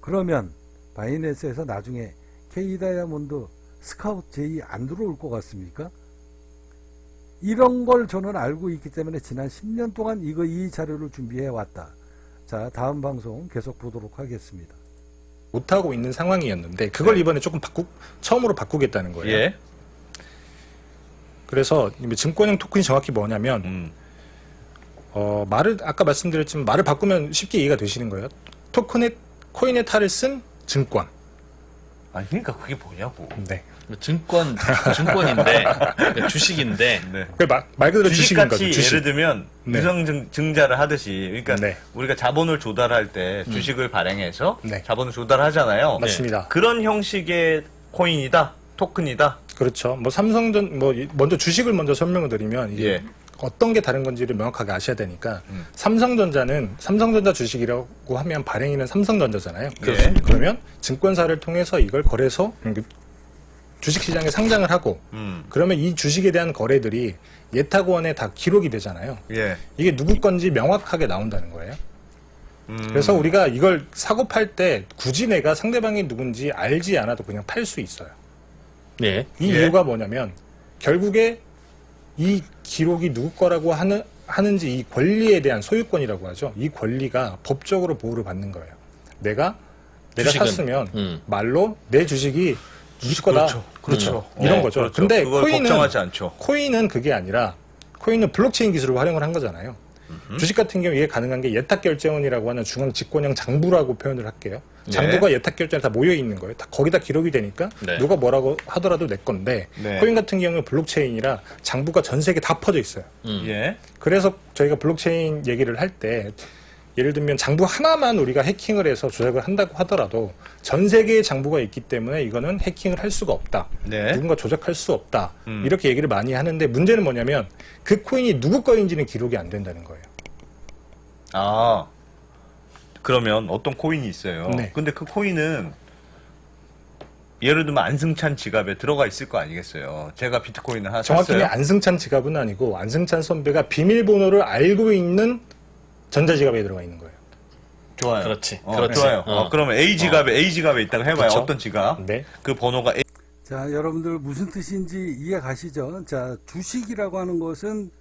그러면 바이낸스에서 나중에 K다이아몬드 스카우트 J 안 들어올 것 같습니까? 이런 걸 저는 알고 있기 때문에 지난 10년 동안 이 자료를 준비해 왔다. 자, 다음 방송 계속 보도록 하겠습니다. 못하고 있는 상황이었는데 그걸 이번에 조금 처음으로 바꾸겠다는 거예요. 예. 그래서 증권형 토큰이 정확히 뭐냐면 말을 아까 말씀드렸지만 말을 바꾸면 쉽게 이해가 되시는 거예요. 코인의 탈을 쓴 증권. 아니 그러니까 그게 뭐냐고. 네. 증권인데 주식인데 네. 말 그대로 주식인 거죠. 주식같이 주식. 예를 들면 네. 유상증자를 하듯이 그러니까 네. 우리가 자본을 조달할 때 주식을 발행해서 네. 자본을 조달하잖아요. 맞습니다. 그런 형식의 코인이다, 토큰이다. 그렇죠. 먼저 주식을 먼저 설명을 드리면 이게 예. 어떤 게 다른 건지를 명확하게 아셔야 되니까 삼성전자는 삼성전자 주식이라고 하면 발행인은 삼성전자잖아요. 그렇습니다. 그러면 증권사를 통해서 이걸 거래소 주식시장에 상장을 하고 그러면 이 주식에 대한 거래들이 예탁원에 다 기록이 되잖아요. 예. 이게 누구 건지 명확하게 나온다는 거예요. 그래서 우리가 이걸 사고 팔 때 굳이 내가 상대방이 누군지 알지 않아도 그냥 팔 수 있어요. 네. 이 예. 이유가 뭐냐면 결국에 이 기록이 누구 거라고 하는지 이 권리에 대한 소유권이라고 하죠. 이 권리가 법적으로 보호를 받는 거예요. 내가 주식은, 샀으면 말로 내 주식이 네 거다. 그렇죠. 이런 거죠. 그렇죠. 근데 그걸 걱정하지 않죠. 코인은 그게 아니라 코인은 블록체인 기술을 활용을 한 거잖아요. 주식 같은 경우 이해 가능한 게 예탁결제원이라고 하는 중앙 집권형 장부라고 표현을 할게요. 장부가 예탁결제에 다 모여 있는 거예요. 다 거기다 기록이 되니까 네. 누가 뭐라고 하더라도 내 건데 네. 코인 같은 경우는 블록체인이라 장부가 전 세계 다 퍼져 있어요. 예. 그래서 저희가 블록체인 얘기를 할 때 예를 들면 장부 하나만 우리가 해킹을 해서 조작을 한다고 하더라도 전 세계의 장부가 있기 때문에 이거는 해킹을 할 수가 없다. 네. 누군가 조작할 수 없다. 이렇게 얘기를 많이 하는데 문제는 뭐냐면 그 코인이 누구 거인지는 기록이 안 된다는 거예요. 아, 그러면 어떤 코인이 있어요. 네. 근데 그 코인은 예를 들면 안승찬 지갑에 들어가 있을 거 아니겠어요. 제가 비트코인을 하나 정확히는 샀어요. 안승찬 지갑은 아니고 안승찬 선배가 비밀번호를 알고 있는 전자지갑에 들어가 있는 거예요. 좋아요. 그렇지. 좋아요. 어. 그러면 A 지갑에 있다고 해봐요. 그쵸? 어떤 지갑? 네. 그 번호가 A. 자, 여러분들 무슨 뜻인지 이해 가시죠? 자, 주식이라고 하는 것은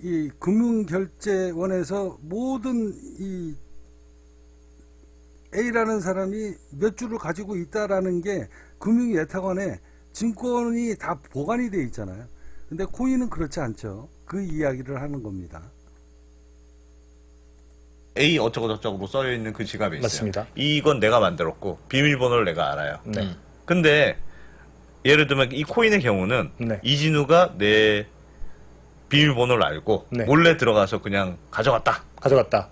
이 금융결제원에서 모든 이 A라는 사람이 몇 주를 가지고 있다라는 게 금융예탁원에 증권이 다 보관이 돼 있잖아요. 근데 코인은 그렇지 않죠. 그 이야기를 하는 겁니다. A 어쩌고 저쩌고로 써져 있는 그 지갑에 있어요. 맞습니다. 이건 내가 만들었고 비밀번호를 내가 알아요. 네. 근데 예를 들면 이 코인의 경우는 네. 이진우가 내 비밀번호를 알고 네. 몰래 들어가서 그냥 가져갔다 가져갔다.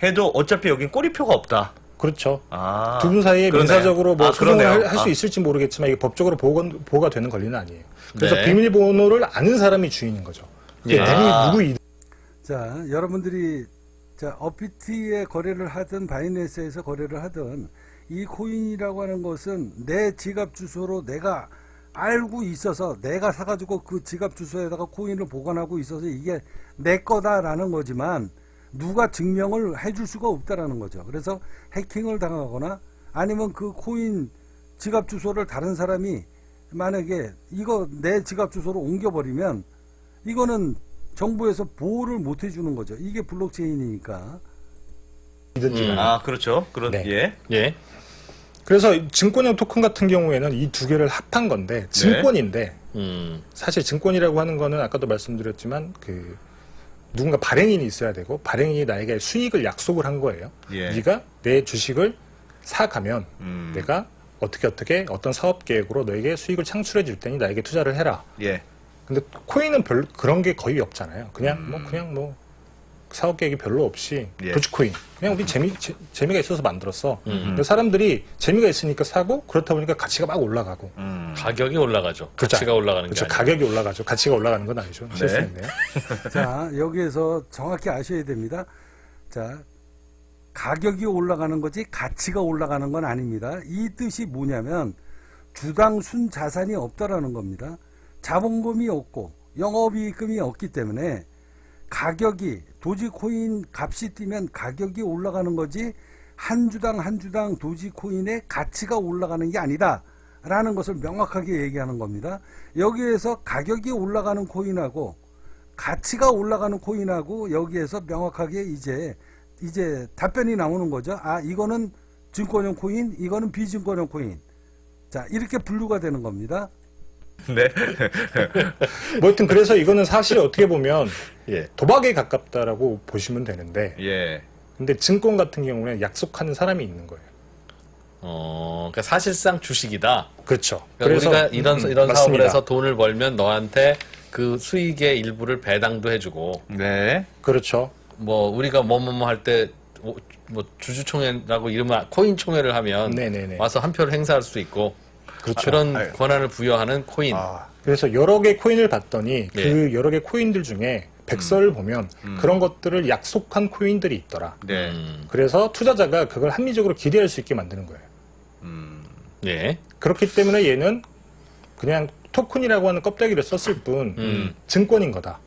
해도 어차피 여긴 꼬리표가 없다. 그렇죠. 아, 두 분 사이에 그러네. 민사적으로 뭐 소송을 그러네요. 할 수 있을지 모르겠지만 이게 법적으로 보호가 되는 권리는 아니에요. 그래서 네. 비밀번호를 아는 사람이 주인인 거죠. 그게 예. 누구 자, 여러분들이 자, 업비트에 거래를 하든 바이낸스에서 거래를 하든 이 코인이라고 하는 것은 내 지갑 주소로 내가 알고 있어서 내가 사가지고 그 지갑 주소에다가 코인을 보관하고 있어서 이게 내 거다라는 거지만 누가 증명을 해줄 수가 없다라는 거죠. 그래서 해킹을 당하거나 아니면 그 코인 지갑 주소를 다른 사람이 만약에 이거 내 지갑 주소로 옮겨버리면 이거는 정부에서 보호를 못 해주는 거죠. 이게 블록체인이니까. 이든지 간에. 아, 그렇죠. 그런 네. 예. 예. 그래서 증권형 토큰 같은 경우에는 이 두 개를 합한 건데 증권인데 사실 증권이라고 하는 거는 아까도 말씀드렸지만 그 누군가 발행인이 있어야 되고 발행인이 나에게 수익을 약속을 한 거예요. 예. 네가 내 주식을 사가면 내가 어떻게 어떤 사업 계획으로 너에게 수익을 창출해 줄 테니 나에게 투자를 해라. 예. 근데 코인은 별 그런 게 거의 없잖아요. 그냥 뭐 사업 계획이 별로 없이 예. 도지코인 그냥 우리 재미가 있어서 만들었어. 근데 사람들이 재미가 있으니까 사고 그렇다 보니까 가치가 막 올라가고. 가격이 올라가죠. 그렇죠. 가치가 올라가는 게 그렇죠. 아니라. 가격이 올라가죠. 가치가 올라가는 건 아니죠. 실수했네요. 자, 여기에서 정확히 아셔야 됩니다. 자, 가격이 올라가는 거지 가치가 올라가는 건 아닙니다. 이 뜻이 뭐냐면 주당 순 자산이 없다라는 겁니다. 자본금이 없고 영업이익금이 없기 때문에 가격이 도지코인 값이 뛰면 가격이 올라가는 거지 한 주당 도지코인의 가치가 올라가는 게 아니다 라는 것을 명확하게 얘기하는 겁니다. 여기에서 가격이 올라가는 코인하고 가치가 올라가는 코인하고 여기에서 명확하게 이제 답변이 나오는 거죠. 아, 이거는 증권형 코인, 이거는 비증권형 코인. 자, 이렇게 분류가 되는 겁니다. 네. 뭐 하여튼 그래서 이거는 사실 어떻게 보면 예. 도박에 가깝다라고 보시면 되는데 예. 근데 증권 같은 경우는 약속하는 사람이 있는 거예요. 그러니까 사실상 주식이다. 그렇죠. 그러니까 우리가 이런 사업을 맞습니다. 해서 돈을 벌면 너한테 그 수익의 일부를 배당도 해주고, 네. 그렇죠. 뭐 우리가 뭐뭐뭐 할 때 뭐 주주총회라고 이름을 코인 총회를 하면 네네네. 와서 한 표를 행사할 수 있고 그렇죠. 그런 아유. 권한을 부여하는 코인. 그래서 여러 개 코인을 봤더니 예. 그 여러 개 코인들 중에 백서를 보면 그런 것들을 약속한 코인들이 있더라. 네. 그래서 투자자가 그걸 합리적으로 기대할 수 있게 만드는 거예요. 예. 그렇기 때문에 얘는 그냥 토큰이라고 하는 껍데기를 썼을 뿐 증권인 거다.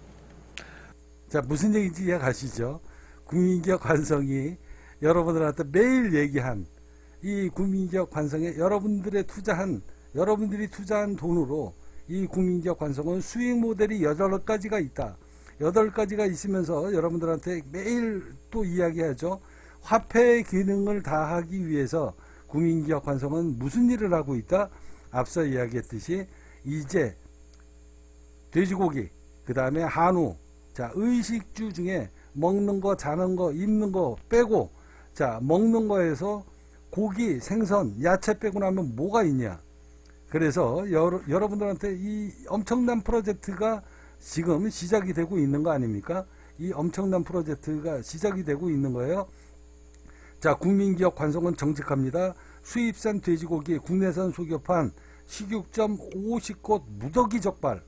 자, 무슨 얘기인지 이해 가시죠? 국민기업 관성이 여러분들한테 매일 얘기한 이 국민기업 관성에 여러분들이 투자한 돈으로 이 국민기업 관성은 수익 모델이 8가지가 있다. 8가지가 있으면서 여러분들한테 매일 또 이야기하죠. 화폐의 기능을 다하기 위해서 국민기업 관성은 무슨 일을 하고 있다? 앞서 이야기했듯이 이제 돼지고기, 그 다음에 한우, 자, 의식주 중에 먹는 거, 자는 거, 입는 거 빼고, 자, 먹는 거에서 고기, 생선, 야채 빼고 나면 뭐가 있냐. 그래서 여러분들한테 이 엄청난 프로젝트가 지금 시작이 되고 있는 거 아닙니까? 이 엄청난 프로젝트가 시작이 되고 있는 거예요. 자, 국민기업 관성은 정직합니다. 수입산 돼지고기, 국내산 소겹판, 식육점 50곳 무더기 적발.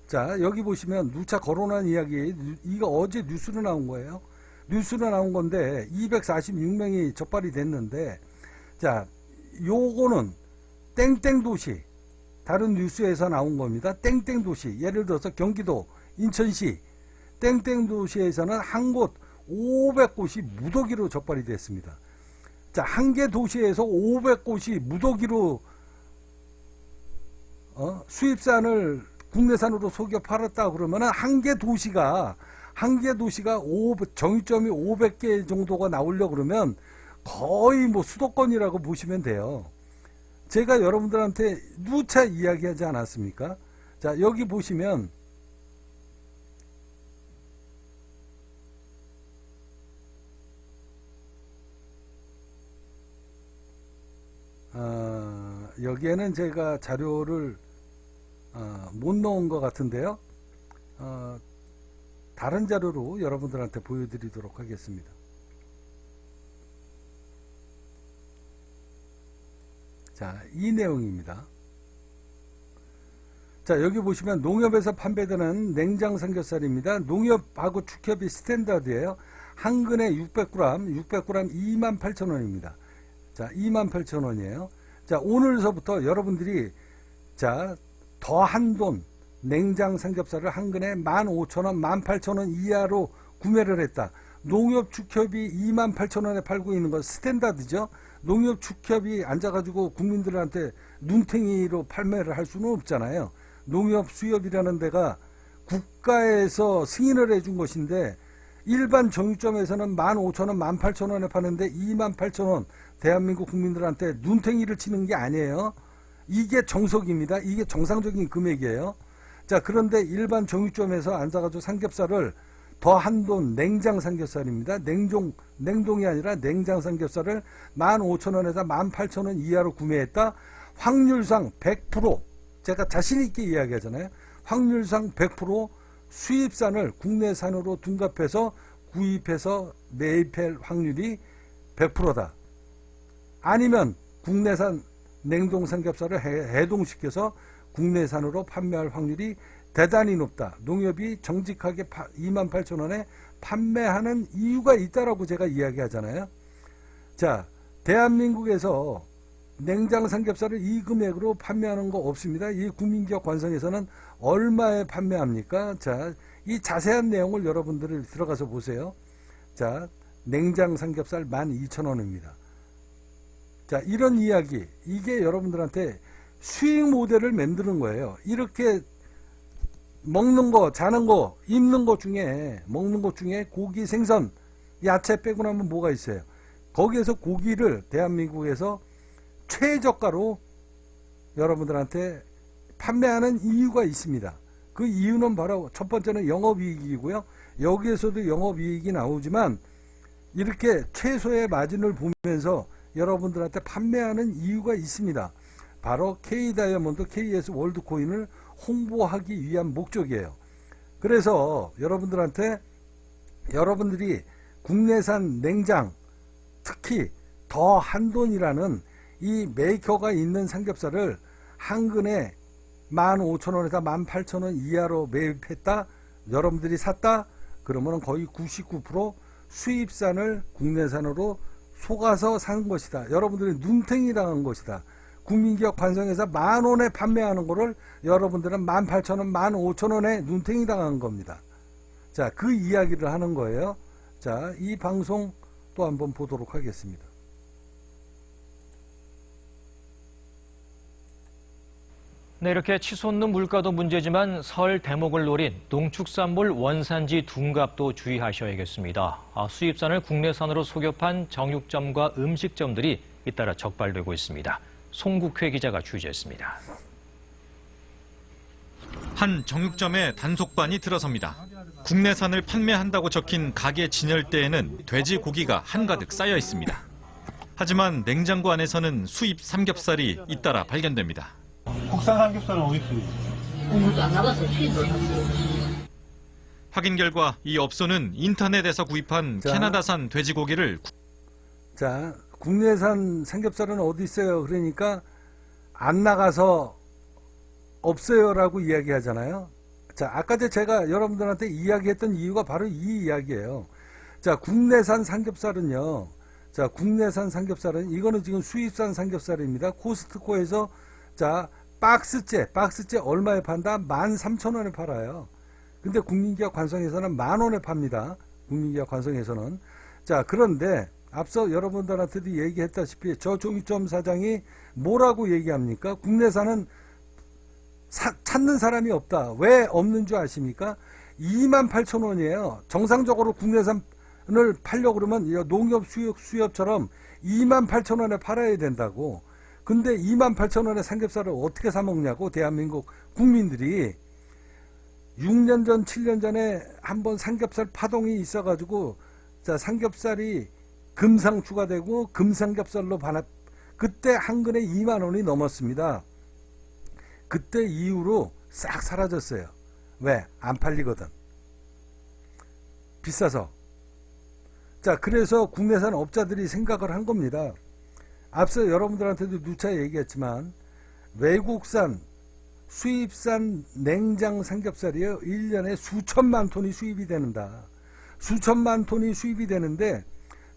자, 여기 보시면 누차 거론한 이야기, 이거 어제 뉴스로 나온 거예요. 뉴스로 나온 건데 246명이 적발이 됐는데, 자, 요거는 땡땡 도시, 다른 뉴스에서 나온 겁니다. 땡땡 도시, 예를 들어서 경기도 인천시 땡땡 도시에서는 한 곳 500곳이 무더기로 적발이 됐습니다. 자, 한 개 도시에서 500곳이 무더기로 수입산을 국내산으로 속여 팔았다 그러면 한 개 도시가 정육점이 500개 정도가 나오려고 그러면 거의 뭐 수도권이라고 보시면 돼요. 제가 여러분들한테 누차 이야기하지 않았습니까? 자, 여기 보시면 여기에는 제가 자료를 못 넣은 것 같은데요. 다른 자료로 여러분들한테 보여드리도록 하겠습니다. 자, 이 내용입니다. 자, 여기 보시면 농협에서 판매되는 냉장 삼겹살입니다. 농협하고 축협이 스탠다드예요. 한 근에 600g 28,000원입니다. 자, 28,000원이에요. 자, 오늘서부터 여러분들이 자, 더 한돈 냉장 삼겹살을 한 근에 15,000원, 18,000원 이하로 구매를 했다. 농협 축협이 28,000원에 팔고 있는 건 스탠다드죠. 농협 축협이 앉아가지고 국민들한테 눈탱이로 판매를 할 수는 없잖아요. 농협 수협이라는 데가 국가에서 승인을 해준 것인데 일반 정육점에서는 15,000원, 18,000원에 파는데 28,000원 대한민국 국민들한테 눈탱이를 치는 게 아니에요. 이게 정석입니다. 이게 정상적인 금액이에요. 자, 그런데 일반 정육점에서 앉아가지고 삼겹살을 더 한돈 냉장 삼겹살입니다. 냉동이 아니라 냉장 삼겹살을 15,000원에서 18,000원 이하로 구매했다. 확률상 100%, 제가 자신있게 이야기하잖아요. 확률상 100% 수입산을 국내산으로 둔갑해서 구입해서 매입할 확률이 100%다. 아니면 국내산 냉동 삼겹살을 해동시켜서 국내산으로 판매할 확률이 대단히 높다. 농협이 정직하게 28,000원에 판매하는 이유가 있다라고 제가 이야기하잖아요. 자, 대한민국에서 냉장 삼겹살을 이 금액으로 판매하는 거 없습니다. 이 국민기업 관성에서는 얼마에 판매합니까? 자, 이 자세한 내용을 여러분들이 들어가서 보세요. 자, 냉장 삼겹살 12,000원입니다. 자, 이런 이야기, 이게 여러분들한테 수익 모델을 만드는 거예요. 이렇게 먹는 거, 자는 거, 입는 것 중에, 먹는 것 중에 고기, 생선, 야채 빼고 나면 뭐가 있어요? 거기에서 고기를 대한민국에서 최저가로 여러분들한테 판매하는 이유가 있습니다. 그 이유는 바로 첫 번째는 영업이익이고요. 여기에서도 영업이익이 나오지만 이렇게 최소의 마진을 보면서 여러분들한테 판매하는 이유가 있습니다. 바로 K다이아몬드, KS 월드코인을 홍보하기 위한 목적이에요. 그래서 여러분들이 국내산 냉장, 특히 더 한돈이라는 이 메이커가 있는 삼겹살을 한 근에 15,000원에서 18,000원 이하로 매입했다. 여러분들이 샀다. 그러면 거의 99% 수입산을 국내산으로 속아서 산 것이다. 여러분들이 눈탱이 당한 것이다. 국민기업 관성에서 10,000원에 판매하는 거를 여러분들은 18,000원, 15,000원에 눈탱이 당한 겁니다. 자, 그 이야기를 하는 거예요. 자, 이 방송 또 한번 보도록 하겠습니다. 네, 이렇게 치솟는 물가도 문제지만 설 대목을 노린 농축산물 원산지 둔갑도 주의하셔야겠습니다. 수입산을 국내산으로 속여판 정육점과 음식점들이 잇따라 적발되고 있습니다. 송국회 기자가 취재했습니다. 한 정육점에 단속반이 들어섭니다. 국내산을 판매한다고 적힌 가게 진열대에는 돼지 고기가 한가득 쌓여 있습니다. 하지만 냉장고 안에서는 수입 삼겹살이 잇따라 발견됩니다. 국산 삼겹살은 어디 있어요? 공부도 안 나가서 취도 하고. 확인 결과 이 업소는 인터넷에서 구입한 자. 캐나다산 돼지고기를 자, 국내산 삼겹살은 어디 있어요? 그러니까 안 나가서 없어요라고 이야기하잖아요. 자, 아까 제가 여러분들한테 이야기했던 이유가 바로 이 이야기예요. 자, 국내산 삼겹살은요. 자, 국내산 삼겹살은 이거는 지금 수입산 삼겹살입니다. 코스트코에서 자, 박스째 얼마에 판다? 13,000원에 팔아요. 근데 국민기업 관성에서는 10,000원에 팝니다. 국민기업 관성에서는. 자, 그런데 앞서 여러분들한테도 얘기했다시피 저 종이점 사장이 뭐라고 얘기합니까? 국내산은 찾는 사람이 없다. 왜 없는 줄 아십니까? 28,000원이에요. 정상적으로 국내산을 팔려고 그러면 농협 수협처럼 28,000원에 팔아야 된다고. 근데 28,000원의 삼겹살을 어떻게 사 먹냐고. 대한민국 국민들이 6년 전, 7년 전에 한번 삼겹살 파동이 있어가지고 자, 삼겹살이 금상 추가되고 금삼겹살로 그때 한 근에 2만 원이 넘었습니다. 그때 이후로 싹 사라졌어요. 왜? 안 팔리거든. 비싸서. 자, 그래서 국내산 업자들이 생각을 한 겁니다. 앞서 여러분들한테도 누차 얘기했지만 외국산 수입산 냉장 삼겹살이요. 1년에 수천만 톤이 수입이 되는다. 수천만 톤이 수입이 되는데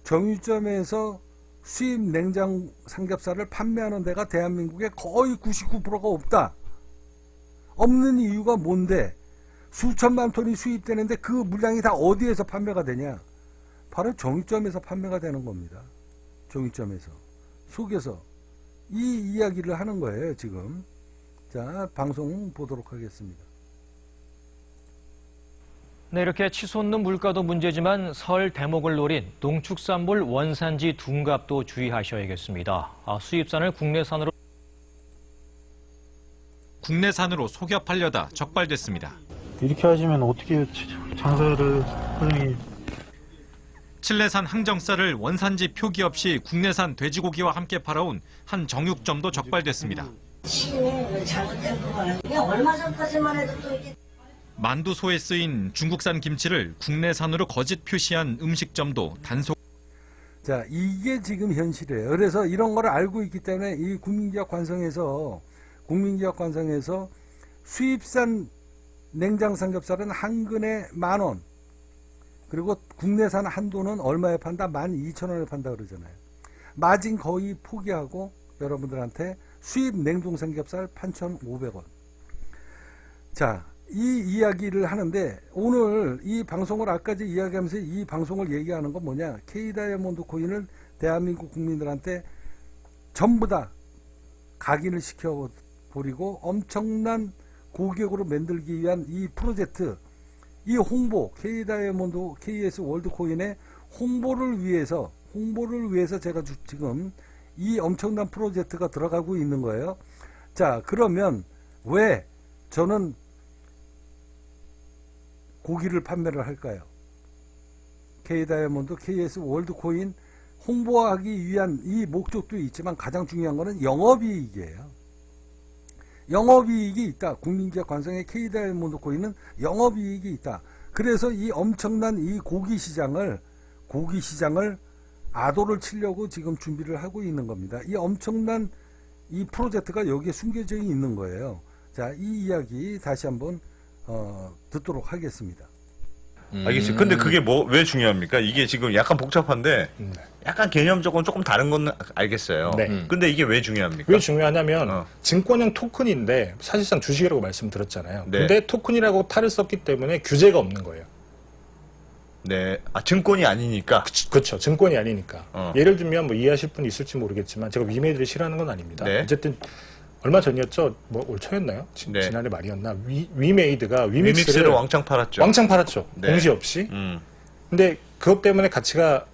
정유점에서 수입 냉장 삼겹살을 판매하는 데가 대한민국에 거의 99%가 없다. 없는 이유가 뭔데? 수천만 톤이 수입되는데 그 물량이 다 어디에서 판매가 되냐? 바로 정유점에서 판매가 되는 겁니다. 정유점에서. 속에서. 이 이야기를 하는 거예요, 지금. 자, 방송 보도록 하겠습니다. 네, 이렇게 치솟는 물가도 문제지만 설 대목을 노린 농축산물 원산지 둔갑도 주의하셔야겠습니다. 수입산을 국내산으로 속여 팔려다 적발됐습니다. 이렇게 하시면 어떻게 장사를 사장님? 칠레산 항정살을 원산지 표기 없이 국내산 돼지고기와 함께 팔아온 한 정육점도 적발됐습니다. 시내 잘못된 거야. 그냥 얼마 전까지만 해도 또 이게. 만두소에 쓰인 중국산 김치를 국내산으로 거짓 표시한 음식점도 단속. 자, 이게 지금 현실이에요. 그래서 이런 걸 알고 있기 때문에 이 국민기업 관성에서 수입산 냉장 삼겹살은 한 근에 10,000원. 그리고 국내산 한도는 얼마에 판다? 12,000원에 판다 그러잖아요. 마진 거의 포기하고 여러분들한테 수입 냉동 삼겹살 8,500원. 자, 이 이야기를 하는데 오늘 이 방송을 아까지 이야기하면서 이 방송을 얘기하는 건 뭐냐? K다이아몬드 코인을 대한민국 국민들한테 전부 다 각인을 시켜버리고 엄청난 고객으로 만들기 위한 이 프로젝트, 이 홍보, K다이아몬드 KS 월드코인의 홍보를 위해서 제가 지금 이 엄청난 프로젝트가 들어가고 있는 거예요. 자, 그러면 왜 저는 고기를 판매를 할까요? K다이아몬드 KS 월드코인 홍보하기 위한 이 목적도 있지만 가장 중요한 거는 영업이익이에요. 영업이익이 있다. 국민기업 관성의 K다이아몬드 코인은 영업이익이 있다. 그래서 이 엄청난 이 고기 시장을 아도를 치려고 지금 준비를 하고 있는 겁니다. 이 엄청난 이 프로젝트가 여기에 숨겨져 있는 거예요. 자, 이 이야기 다시 한번 듣도록 하겠습니다. 알겠어요. 근데 그게 왜 중요합니까? 이게 지금 약간 복잡한데 약간 개념적으로 조금 다른 건 알겠어요. 네. 근데 이게 왜 중요합니까? 왜 중요하냐면 증권형 토큰인데 사실상 주식이라고 말씀드렸잖아요. 네. 근데 토큰이라고 탈을 썼기 때문에 규제가 없는 거예요. 네. 증권이 아니니까. 그렇죠. 증권이 아니니까. 예를 들면 뭐 이해하실 분이 있을지 모르겠지만 제가 위메이드를 싫어하는 건 아닙니다. 네. 어쨌든 얼마 전이었죠? 뭐 올 초였나요? 네. 지난해 말이었나? 위메이드가 위믹스를 왕창 팔았죠. 왕창 팔았죠. 네. 공시 없이. 근데 그것 때문에 가치가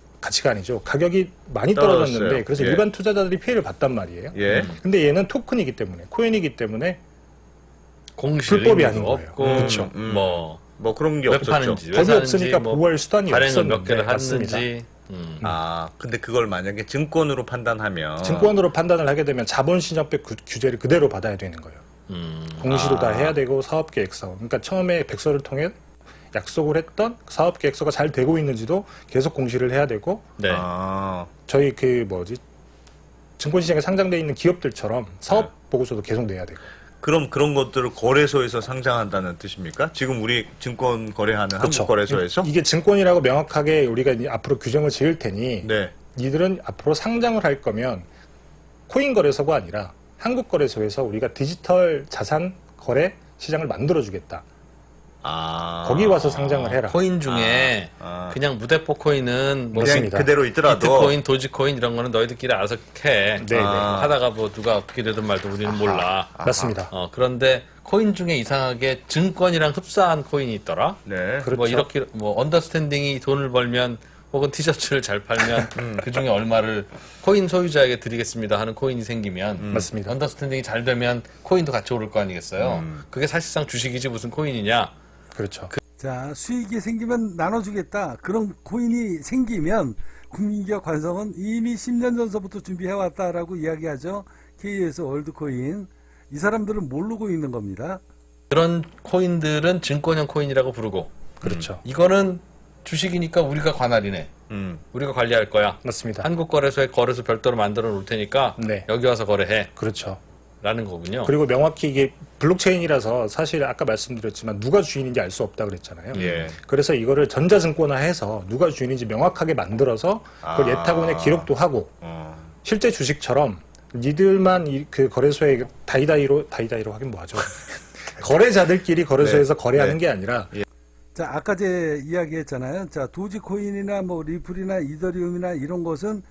아니죠. 가격이 많이 떨어졌는데 떨어졌어요. 그래서 예. 일반 투자자들이 피해를 봤단 말이에요. 예. 근데 얘는 토큰이기 때문에 코인이기 때문에 공식 불법이 의미도 아닌 거예요. 없고 그렇죠. 뭐 뭐 그런 게 왜 없었죠. 파는지, 왜 법이 사는지, 없으니까 뭐 보호할 수단이 발행을 없었는데 몇 개를 맞습니다. 했는지. 아, 근데 그걸 만약에 증권으로 판단하면 증권으로 판단을 하게 되면 자본시장법 규제를 그대로 받아야 되는 거예요. 공시도 다 해야 되고 사업계획서. 그러니까 처음에 백서를 통해 약속을 했던 사업계획서가 잘 되고 있는지도 계속 공시를 해야 되고 네. 아, 저희 증권시장에 상장돼 있는 기업들처럼 사업 보고서도 계속 내야 되고. 그럼 그런 것들을 거래소에서 상장한다는 뜻입니까? 지금 우리 증권 거래하는 그렇죠. 한국거래소에서? 이게 증권이라고 명확하게 우리가 이제 앞으로 규정을 지을 테니 네. 이들은 앞으로 상장을 할 거면 코인 거래소가 아니라 한국 거래소에서 우리가 디지털 자산 거래 시장을 만들어 주겠다. 아. 거기 와서 상장을 해라. 코인 중에 아. 그냥 무대포 코인은 뭐 그냥 맞습니다. 그대로 있더라도 비트코인, 도지코인 이런 거는 너희들끼리 알아서 해. 네, 하다가 뭐 누가 어떻게 되든 말든 우리는 몰라. 맞습니다. 그런데 코인 중에 이상하게 증권이랑 흡사한 코인이 있더라. 네. 그렇죠. 뭐 이렇게 뭐 언더스탠딩이 돈을 벌면 혹은 티셔츠를 잘 팔면 그 중에 얼마를 코인 소유자에게 드리겠습니다 하는 코인이 생기면 맞습니다. 언더스탠딩이 잘 되면 코인도 같이 오를 거 아니겠어요. 그게 사실상 주식이지 무슨 코인이냐. 그렇죠. 자, 수익이 생기면 나눠주겠다. 그런 코인이 생기면 국민기업 관성은 이미 10년 전서부터 준비해왔다라고 이야기하죠. KS 월드코인. 이 사람들은 모르고 있는 겁니다. 그런 코인들은 증권형 코인이라고 부르고 그렇죠. 이거는 주식이니까 우리가 관할이네. 우리가 관리할 거야. 맞습니다. 한국거래소에 거래소 별도로 만들어 놓을 테니까 네. 여기 와서 거래해. 그렇죠. 라는 거군요. 그리고 명확히 이게 블록체인이라서 사실 아까 말씀드렸지만 누가 주인인지 알 수 없다 그랬잖아요. 예. 그래서 이거를 전자증권화해서 누가 주인인지 명확하게 만들어서 그걸 아. 예탁원에 기록도 하고 어. 실제 주식처럼 니들만 그 거래소에 다이다이로 하긴 뭐하죠. 거래자들끼리 거래소에서 네. 거래하는 네. 게 아니라 자, 아까 제 이야기했잖아요. 자, 도지코인이나 뭐 리플이나 이더리움이나 이런 것은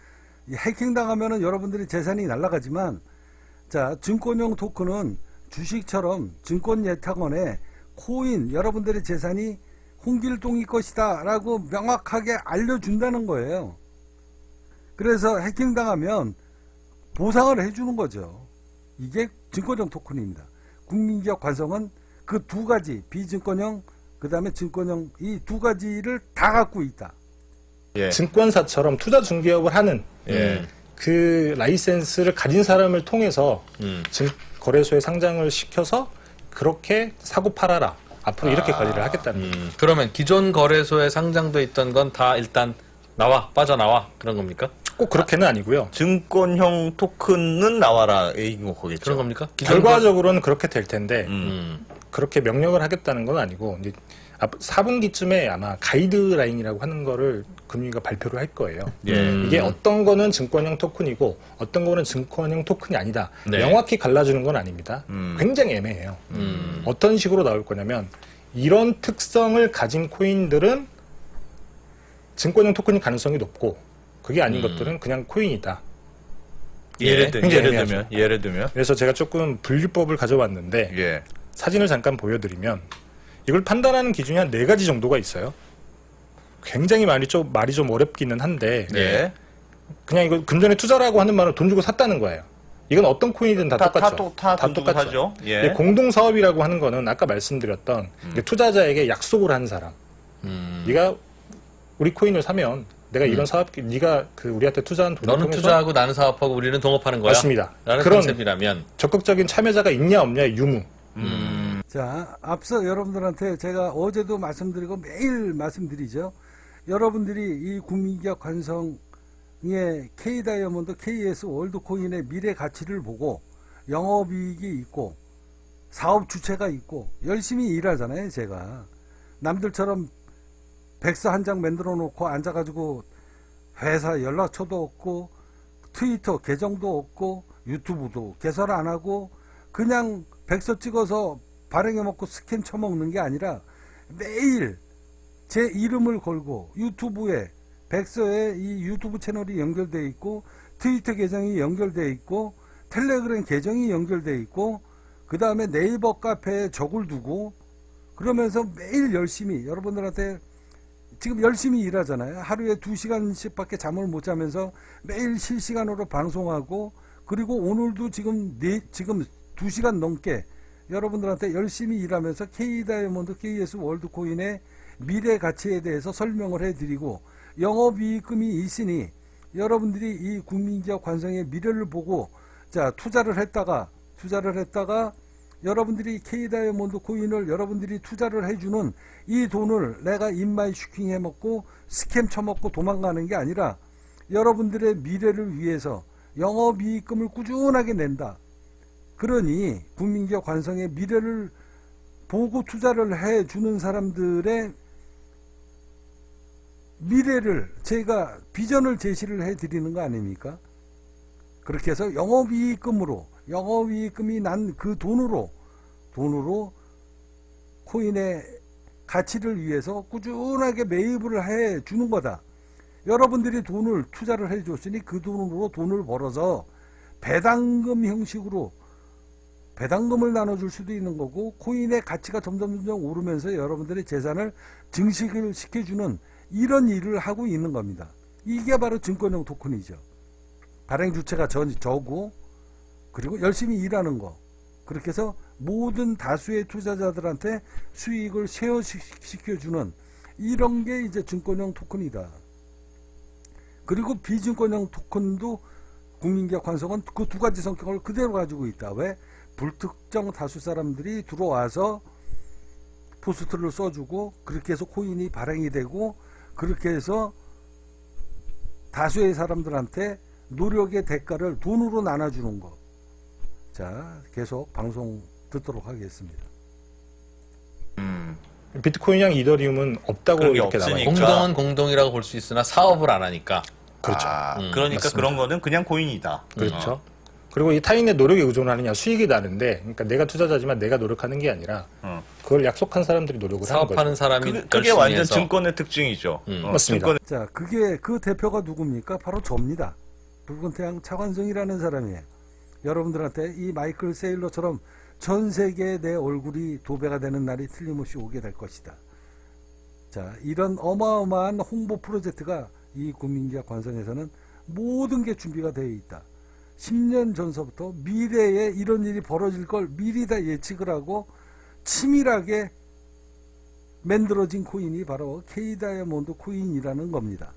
해킹 당하면은 여러분들이 재산이 날아가지만, 자, 증권형 토큰은 주식처럼 증권 예탁원에 코인 여러분들의 재산이 홍길동이 것이다라고 명확하게 알려준다는 거예요. 그래서 해킹 당하면 보상을 해주는 거죠. 이게 증권형 토큰입니다. 국민기업 관성은 그 두 가지 비증권형 그 다음에 증권형 이 두 가지를 다 갖고 있다. 예. 증권사처럼 투자 중개업을 하는 예. 그 라이센스를 가진 사람을 통해서 거래소에 상장을 시켜서 그렇게 사고 팔아라. 앞으로 이렇게 관리를 하겠다는 거죠. 그러면 기존 거래소에 상장돼 있던 건 다 일단 나와 빠져나와 그런 겁니까? 꼭 그렇게는 아니고요. 증권형 토큰은 나와라 A인 거겠죠. 그런 겁니까? 기존 결과적으로는 그렇게 될 텐데 음. 그렇게 명령을 하겠다는 건 아니고 이제 4분기쯤에 아마 가이드라인이라고 하는 거를 금융위가 발표를 할 거예요. 예. 이게 어떤 거는 증권형 토큰이고 어떤 거는 증권형 토큰이 아니다. 네. 명확히 갈라주는 건 아닙니다. 굉장히 애매해요. 어떤 식으로 나올 거냐면 이런 특성을 가진 코인들은 증권형 토큰이 가능성이 높고 그게 아닌 것들은 그냥 코인이다. 굉장히 예를 들면 그래서 제가 조금 분류법을 가져왔는데 예. 사진을 잠깐 보여드리면 이걸 판단하는 기준이 한 4가지 정도가 있어요. 굉장히 말이 좀 어렵기는 한데 예. 그냥 이거 금전에 투자라고 하는 말은 돈 주고 샀다는 거예요. 이건 어떤 코인이든 다 똑같죠. 다 똑같죠. 예. 근데 공동사업이라고 하는 거는 아까 말씀드렸던 투자자에게 약속을 한 사람. 네가 우리 코인을 사면 내가 이런 사업, 네가 그 우리한테 투자한 돈을 너는 통해서 투자하고 나는 사업하고 우리는 동업하는 거야. 맞습니다. 라는 그런 컨셉이라면 적극적인 참여자가 있냐 없냐의 유무. 자, 앞서 여러분들한테 제가 어제도 말씀드리고 매일 말씀드리죠. 여러분들이 이 국민기업 관성의 K다이아몬드, KS 월드코인의 미래 가치를 보고 영업이익이 있고 사업 주체가 있고 열심히 일하잖아요. 제가 남들처럼 백서 한 장 만들어 놓고 앉아가지고 회사 연락처도 없고 트위터 계정도 없고 유튜브도 개설 안 하고 그냥 백서 찍어서 발행해 먹고 스캔 쳐먹는 게 아니라 매일 제 이름을 걸고 유튜브에 백서에 이 유튜브 채널이 연결되어 있고 트위터 계정이 연결되어 있고 텔레그램 계정이 연결되어 있고 그 다음에 네이버 카페에 적을 두고 그러면서 매일 열심히 여러분들한테 지금 열심히 일하잖아요. 하루에 2시간씩밖에 잠을 못 자면서 매일 실시간으로 방송하고 그리고 오늘도 지금 2시간 넘게 여러분들한테 열심히 일하면서 K다이아몬드 KS 월드코인의 미래 가치에 대해서 설명을 해드리고 영업이익금이 있으니 여러분들이 이 국민기업 관성의 미래를 보고 자 투자를 했다가 여러분들이 K다이아몬드 코인을 여러분들이 투자를 해주는 이 돈을 내가 인마이 슈킹 해먹고 스캠 쳐먹고 도망가는 게 아니라 여러분들의 미래를 위해서 영업이익금을 꾸준하게 낸다. 그러니 국민기업 관성의 미래를 보고 투자를 해주는 사람들의 미래를 제가 비전을 제시를 해드리는 거 아닙니까? 그렇게 해서 영업이익금이 난 그 돈으로 코인의 가치를 위해서 꾸준하게 매입을 해주는 거다. 여러분들이 돈을 투자를 해줬으니 그 돈으로 돈을 벌어서 배당금 형식으로 배당금을 나눠줄 수도 있는 거고 코인의 가치가 점점 오르면서 여러분들의 재산을 증식을 시켜주는 이런 일을 하고 있는 겁니다. 이게 바로 증권형 토큰이죠. 발행 주체가 저고 그리고 열심히 일하는 거. 그렇게 해서 모든 다수의 투자자들한테 수익을 쉐어시켜주는 이런 게 이제 증권형 토큰이다. 그리고 비증권형 토큰도 국민기업 관성은 그 두 가지 성격을 그대로 가지고 있다. 왜? 불특정 다수 사람들이 들어와서 포스트를 써주고 그렇게 해서 코인이 발행이 되고 그렇게 해서 다수의 사람들한테 노력의 대가를 돈으로 나눠주는 거. 자, 계속 방송 듣도록 하겠습니다. 비트코인이랑 이더리움은 없다고 그런 게 이렇게 나와요. 없으니까. 공동은 공동이라고 볼 수 있으나 사업을 안 하니까. 그렇죠. 그러니까 맞습니다. 그런 거는 그냥 코인이다. 그렇죠. 그리고 이 타인의 노력에 의존하느냐 수익이 다른데, 그러니까 내가 투자자지만 내가 노력하는 게 아니라 그걸 약속한 사람들이 노력을 하는 거죠. 사업하는 사람이 그게 열심히 완전 해서. 증권의 특징이죠. 맞습니다. 증권의 자, 그게 그 대표가 누굽니까? 바로 저입니다. 붉은 태양 차관성이라는 사람이에요. 여러분들한테 이 마이클 세일러처럼 전 세계에 내 얼굴이 도배가 되는 날이 틀림없이 오게 될 것이다. 자, 이런 어마어마한 홍보 프로젝트가 이 국민기업 관성에서는 모든 게 준비가 되어 있다. 10년 전서부터 미래에 이런 일이 벌어질 걸 미리 다 예측을 하고 치밀하게 만들어진 코인이 바로 K다이아몬드 코인이라는 겁니다.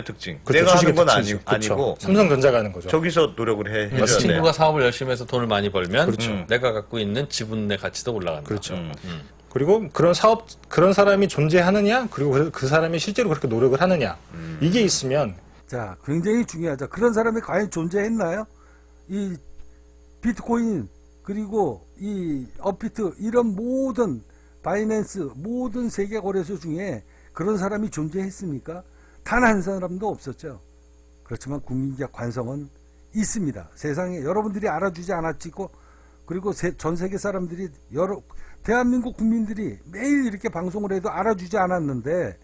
특징. 그렇죠. 내가 주식의 하는 건 특징이죠. 아니고 그렇죠. 삼성전자가 하는 거죠. 저기서 노력을 해줘야 그래서 돼. 친구가 사업을 열심히 해서 돈을 많이 벌면 그렇죠. 내가 갖고 있는 지분의 가치도 올라간다. 그렇죠. 그리고 그런 사람이 존재하느냐, 그리고 그 사람이 실제로 그렇게 노력을 하느냐, 이게 있으면 자, 굉장히 중요하죠. 그런 사람이 과연 존재했나요? 이 비트코인 그리고 이 업비트 이런 모든 바이낸스 모든 세계 거래소 중에 그런 사람이 존재했습니까? 단 한 사람도 없었죠. 그렇지만 국민기업 관성은 있습니다. 세상에 여러분들이 알아주지 않았지고 그리고 전 세계 사람들이 대한민국 국민들이 매일 이렇게 방송을 해도 알아주지 않았는데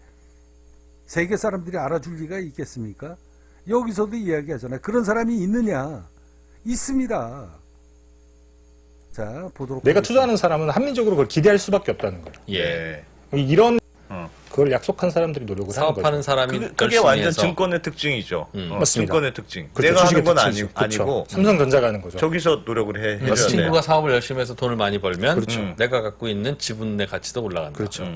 세계 사람들이 알아줄 리가 있겠습니까? 여기서도 이야기하잖아요. 그런 사람이 있느냐? 있습니다. 자, 보도록 내가 하겠습니다. 투자하는 사람은 합리적으로 그걸 기대할 수밖에 없다는 거예요. 예. 이런 그걸 약속한 사람들이 노력을 하는 거죠. 사업하는 사람이 그게 열심히 완전 해서 증권의 특징이죠. 맞습니다. 증권의 특징. 그렇죠. 내가 하는 주식의 건 특징이죠. 아니고 삼성전자가 하는 거죠. 저기서 노력을 해줘야 그래서 돼. 친구가 사업을 열심히 해서 돈을 많이 벌면 그렇죠. 내가 갖고 있는 지분의 가치도 올라간다. 그렇죠.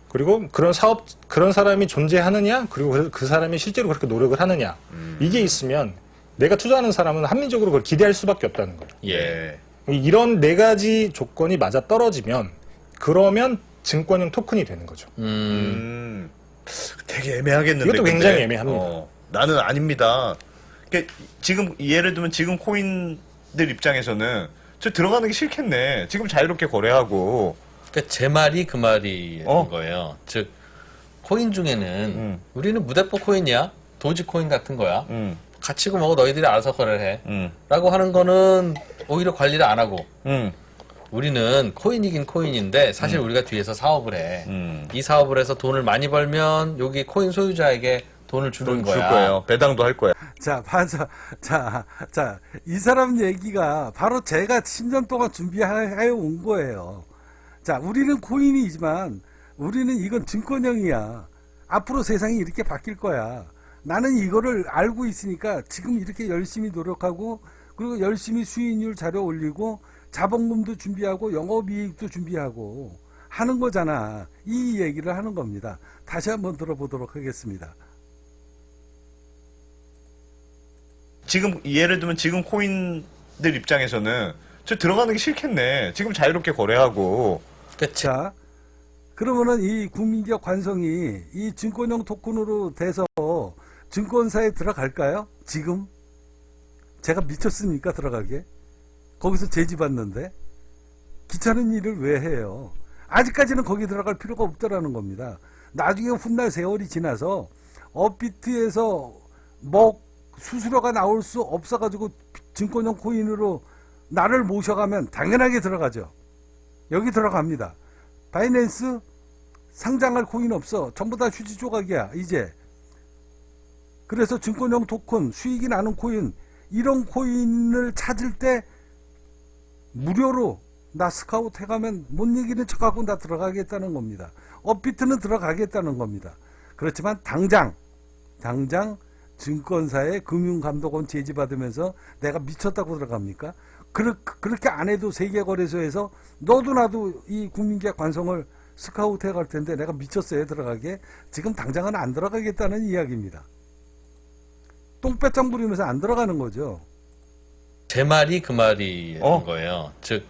그리고 그런 사람이 존재하느냐, 그리고 그 사람이 실제로 그렇게 노력을 하느냐, 이게 있으면 내가 투자하는 사람은 합리적으로 그걸 기대할 수밖에 없다는 거예요. 예. 이런 네 가지 조건이 맞아 떨어지면 그러면 증권형 토큰이 되는 거죠. 되게 애매하겠는데. 이것도 근데. 굉장히 애매합니다. 나는 아닙니다. 그러니까 지금 예를 들면 지금 코인들 입장에서는 저 들어가는 게 싫겠네. 지금 자유롭게 거래하고. 그러니까 제 말이 그 말인 거예요. 즉 코인 중에는 우리는 무대포 코인이야, 도지 코인 같은 거야. 가치고 뭐고 너희들이 알아서 거래를 해. 라고 하는 거는 오히려 관리를 안 하고 우리는 코인이긴 코인인데 사실 우리가 뒤에서 사업을 해. 이 사업을 해서 돈을 많이 벌면 여기 코인 소유자에게 돈을 주는 돈 줄 거야. 거예요. 배당도 할 거야. 자, 맞아. 자, 이 사람 얘기가 바로 제가 10년 동안 준비하여 온 거예요. 자, 우리는 코인이지만 우리는 이건 증권형이야. 앞으로 세상이 이렇게 바뀔 거야. 나는 이거를 알고 있으니까 지금 이렇게 열심히 노력하고 그리고 열심히 수익률 자료 올리고 자본금도 준비하고 영업이익도 준비하고 하는 거잖아. 이 얘기를 하는 겁니다. 다시 한번 들어보도록 하겠습니다. 지금 예를 들면 지금 코인들 입장에서는 저 들어가는 게 싫겠네. 지금 자유롭게 거래하고. 그치. 자, 그러면은 이 국민기업 관성이 이 증권형 토큰으로 돼서 증권사에 들어갈까요? 지금? 제가 미쳤습니까? 들어가게? 거기서 제지받는데? 귀찮은 일을 왜 해요? 아직까지는 거기 들어갈 필요가 없다라는 겁니다. 나중에 훗날 세월이 지나서 업비트에서 뭐 수수료가 나올 수 없어가지고 증권형 코인으로 나를 모셔가면 당연하게 들어가죠. 여기 들어갑니다. 바이낸스 상장할 코인 없어. 전부 다 휴지 조각이야 이제. 그래서 증권형 토큰, 수익이 나는 코인, 이런 코인을 찾을 때 무료로 나 스카우트 해가면 못 이기는 척하고 나 들어가겠다는 겁니다. 업비트는 들어가겠다는 겁니다. 그렇지만 당장 증권사의 금융감독원 제지받으면서 내가 미쳤다고 들어갑니까? 그렇게 안 해도 세계거래소에서 너도 나도 이 국민기업 관성을 스카우트 해갈 텐데 내가 미쳤어요 들어가게? 지금 당장은 안 들어가겠다는 이야기입니다. 똥배짱 부리면서 안 들어가는 거죠. 제 말이 그 말이 거예요. 즉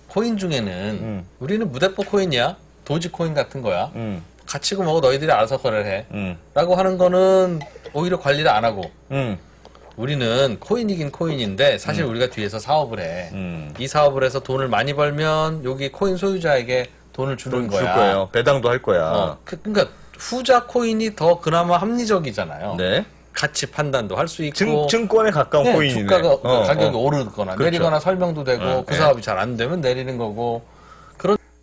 코인 중에는 우리는 무대포 코인이야, 도지 코인 같은 거야. 가치고 뭐고 너희들이 알아서 거래를 해. 라고 하는 거는 오히려 관리를 안 하고 우리는 코인이긴 코인인데 사실 우리가 뒤에서 사업을 해. 이 사업을 해서 돈을 많이 벌면 여기 코인 소유자에게 돈을 주는 줄 거야. 거예요. 배당도 할 거야. 그러니까 후자 코인이 더 그나마 합리적이잖아요. 네. 가치 판단도 할 수 있고 증권에 가까운 네, 코인이네. 주가가 가격이 오르거나 그렇죠. 내리거나 설명도 되고 그 네. 사업이 잘 안 되면 내리는 거고.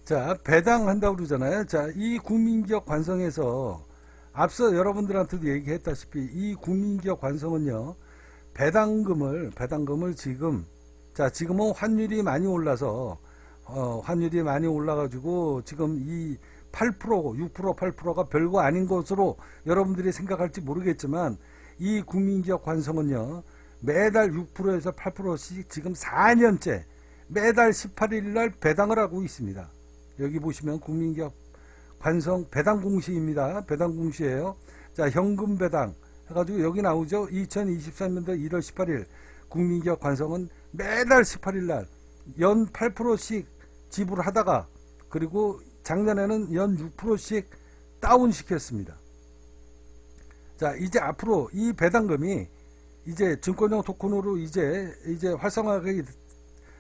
자, 배당한다고 그러잖아요. 자, 이 국민기업 관성에서 앞서 여러분들한테도 얘기했다시피 이 국민기업 관성은요, 배당금을 지금은 환율이 많이 올라서 환율이 많이 올라가지고 지금 이 8%, 6%, 8%가 별거 아닌 것으로 여러분들이 생각할지 모르겠지만 이 국민기업 관성은요, 매달 6%에서 8%씩 지금 4년째 매달 18일 날 배당을 하고 있습니다. 여기 보시면 국민기업 관성 배당 공시입니다. 배당 공시예요. 자, 현금 배당 해가지고 여기 나오죠. 2023년도 1월 18일 국민기업 관성은 매달 18일 날 연 8%씩 지불하다가 그리고 작년에는 연 6%씩 다운시켰습니다. 자, 이제 앞으로 이 배당금이 이제 증권형 토큰으로 이제 활성화가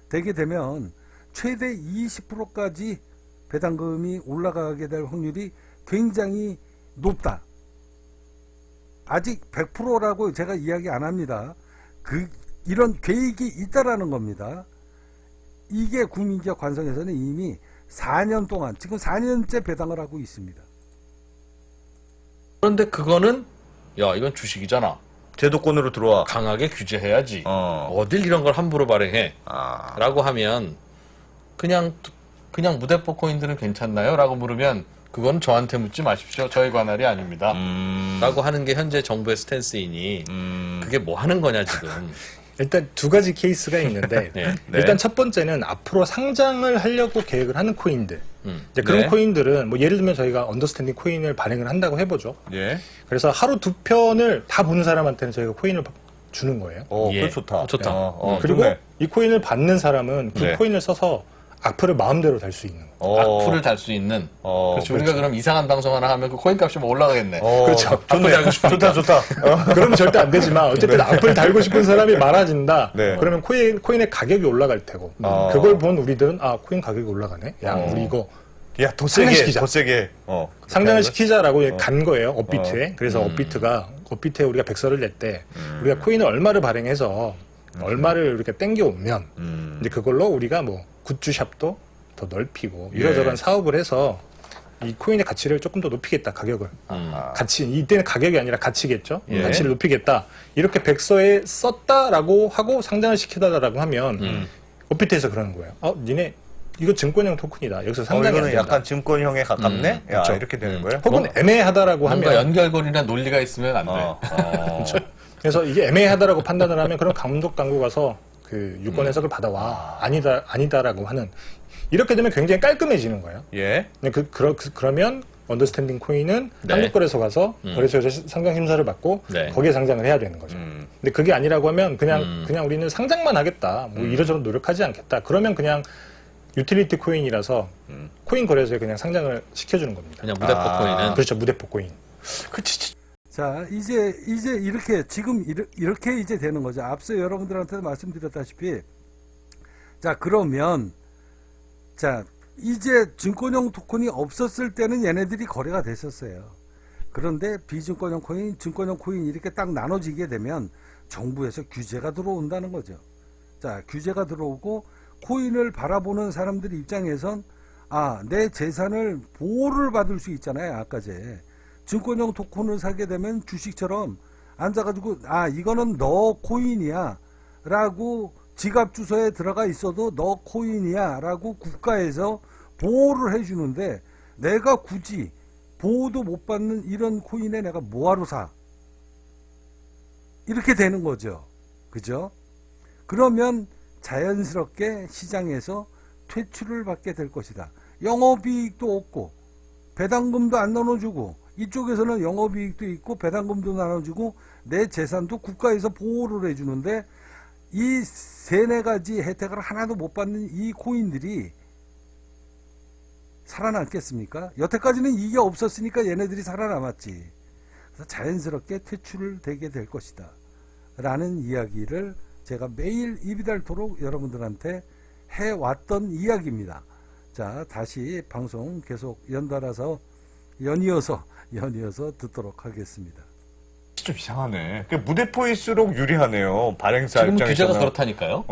되게 되면 최대 20%까지 배당금이 올라가게 될 확률이 굉장히 높다. 아직 100%라고 제가 이야기 안 합니다. 이런 계획이 있다라는 겁니다. 이게 국민기업 관성에서는 이미 4년 동안, 지금 4년째 배당을 하고 있습니다. 그런데 그거는 야 이건 주식이잖아. 제도권으로 들어와. 강하게 규제해야지. 어딜 이런 걸 함부로 발행해? 라고 하면 그냥 무대포 코인들은 괜찮나요? 라고 물으면 그건 저한테 묻지 마십시오. 저의 관할이 아닙니다. 라고 하는 게 현재 정부의 스탠스이니 그게 뭐 하는 거냐 지금. 일단 두 가지 케이스가 있는데 네. 일단 첫 번째는 앞으로 상장을 하려고 계획을 하는 코인들. 이제 그런 네. 코인들은 뭐 예를 들면 저희가 언더스탠딩 코인을 발행을 한다고 해보죠. 예. 그래서 하루 두 편을 다 보는 사람한테는 저희가 코인을 주는 거예요. 예. 그거 좋다. 좋다. 그리고 좋네. 이 코인을 받는 사람은 그 네. 코인을 써서 악플을 마음대로 달 수 있는 거예요. 악플을 달 수 있는. 그렇죠. 우리가 그럼 이상한 방송 하나 하면 그 코인 값이 뭐 올라가겠네. 그렇죠. 좋네. 달고 싶으니까. 좋다. 그러면 절대 안 되지만 어쨌든 악플 달고 싶은 사람이 많아진다. 네. 그러면 코인의 가격이 올라갈 테고 그걸 본 우리들은 코인 가격이 올라가네. 야 우리 이거 야, 더 상장시키자. 세게. 상장을 시키자라고 간 거예요. 업비트에. 그래서 업비트에 우리가 백서를 냈대. 우리가 코인을 얼마를 발행해서 얼마를 이렇게 땡겨오면 이제 그걸로 우리가 뭐 굿즈샵도 더 넓히고 이러저런 사업을 해서 이 코인의 가치를 조금 더 높이겠다. 가격을. 가치, 이때는 가격이 아니라 가치겠죠. 예. 가치를 높이겠다. 이렇게 백서에 썼다라고 하고 상장을 시키다라고 하면 업비트에서 그러는 거예요. 니네 이거 증권형 토큰이다. 여기서 상장이 안 이거는 된다. 약간 증권형에 가깝네? 야, 그렇죠. 이렇게 되는 거예요? 혹은 애매하다라고 뭔가 하면 연결고리나 논리가 있으면 안 돼. 그래서 이게 애매하다라고 판단을 하면 그럼 감독 당국 가서 그 유권 해석을 받아와. 아니다라고 하는. 이렇게 되면 굉장히 깔끔해지는 거예요. 예. 그러면 언더스탠딩 코인은 네. 한국거래소 가서 거래소에서 상장 심사를 받고 네. 거기에 상장을 해야 되는 거죠. 근데 그게 아니라고 하면 그냥 우리는 상장만 하겠다. 뭐 이러저러 노력하지 않겠다. 그러면 그냥 유틸리티 코인이라서 코인 거래소에 그냥 상장을 시켜주는 겁니다. 그냥 무대포 코인은 그렇죠. 무대포 코인. 자, 이제 이렇게 지금 이렇게 이제 되는 거죠. 앞서 여러분들한테도 말씀드렸다시피, 자, 그러면 자, 이제 증권형 토큰이 없었을 때는 얘네들이 거래가 됐었어요. 그런데 비증권형 코인, 증권형 코인 이렇게 딱 나눠지게 되면 정부에서 규제가 들어온다는 거죠. 자, 규제가 들어오고 코인을 바라보는 사람들 입장에선 내 재산을 보호를 받을 수 있잖아요. 아까제 증권형 토큰을 사게 되면 주식처럼 앉아가지고 이거는 너 코인이야 라고 지갑 주소에 들어가 있어도 너 코인이야 라고 국가에서 보호를 해주는데, 내가 굳이 보호도 못 받는 이런 코인에 내가 뭐하러 사? 이렇게 되는 거죠. 그죠? 그러면 자연스럽게 시장에서 퇴출을 받게 될 것이다. 영업이익도 없고 배당금도 안 나눠주고, 이쪽에서는 영업이익도 있고 배당금도 나눠주고 내 재산도 국가에서 보호를 해주는데, 이 세네 가지 혜택을 하나도 못 받는 이 코인들이 살아남겠습니까? 여태까지는 이게 없었으니까 얘네들이 살아남았지. 그래서 자연스럽게 퇴출을 되게 될 것이다 라는 이야기를 제가 매일 입이 닳도록 여러분들한테 해왔던 이야기입니다. 자, 다시 방송 계속 연달아서 연이어서 듣도록 하겠습니다. 좀 이상하네. 무대포일수록 유리하네요. 발행사 지금 입장에서는. 규제가 그렇다니까요.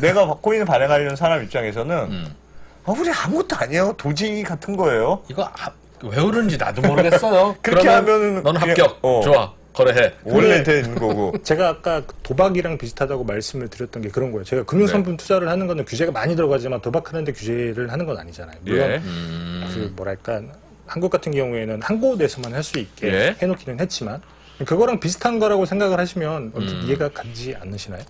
내가 코인을 발행하려는 사람 입장에서는 우리 아무것도 아니에요. 도지 같은 거예요. 이거 왜 그런지 나도 모르겠어요. 그렇게 그러면 하면은 넌 그냥- 합격. 좋아. 거래해. 원래 되는 거고. 제가 아까 도박이랑 비슷하다고 말씀을 드렸던 게 그런 거예요. 제가 금융상품 투자를 하는 거는 규제가 많이 들어가지만 도박하는데 규제를 하는 건 아니잖아요. 물론 예. 그 뭐랄까 한국 같은 경우에는 한 곳에서만 할 수 있게 예. 해놓기는 했지만 그거랑 비슷한 거라고 생각을 하시면 어떻게 이해가 가지 않으시나요?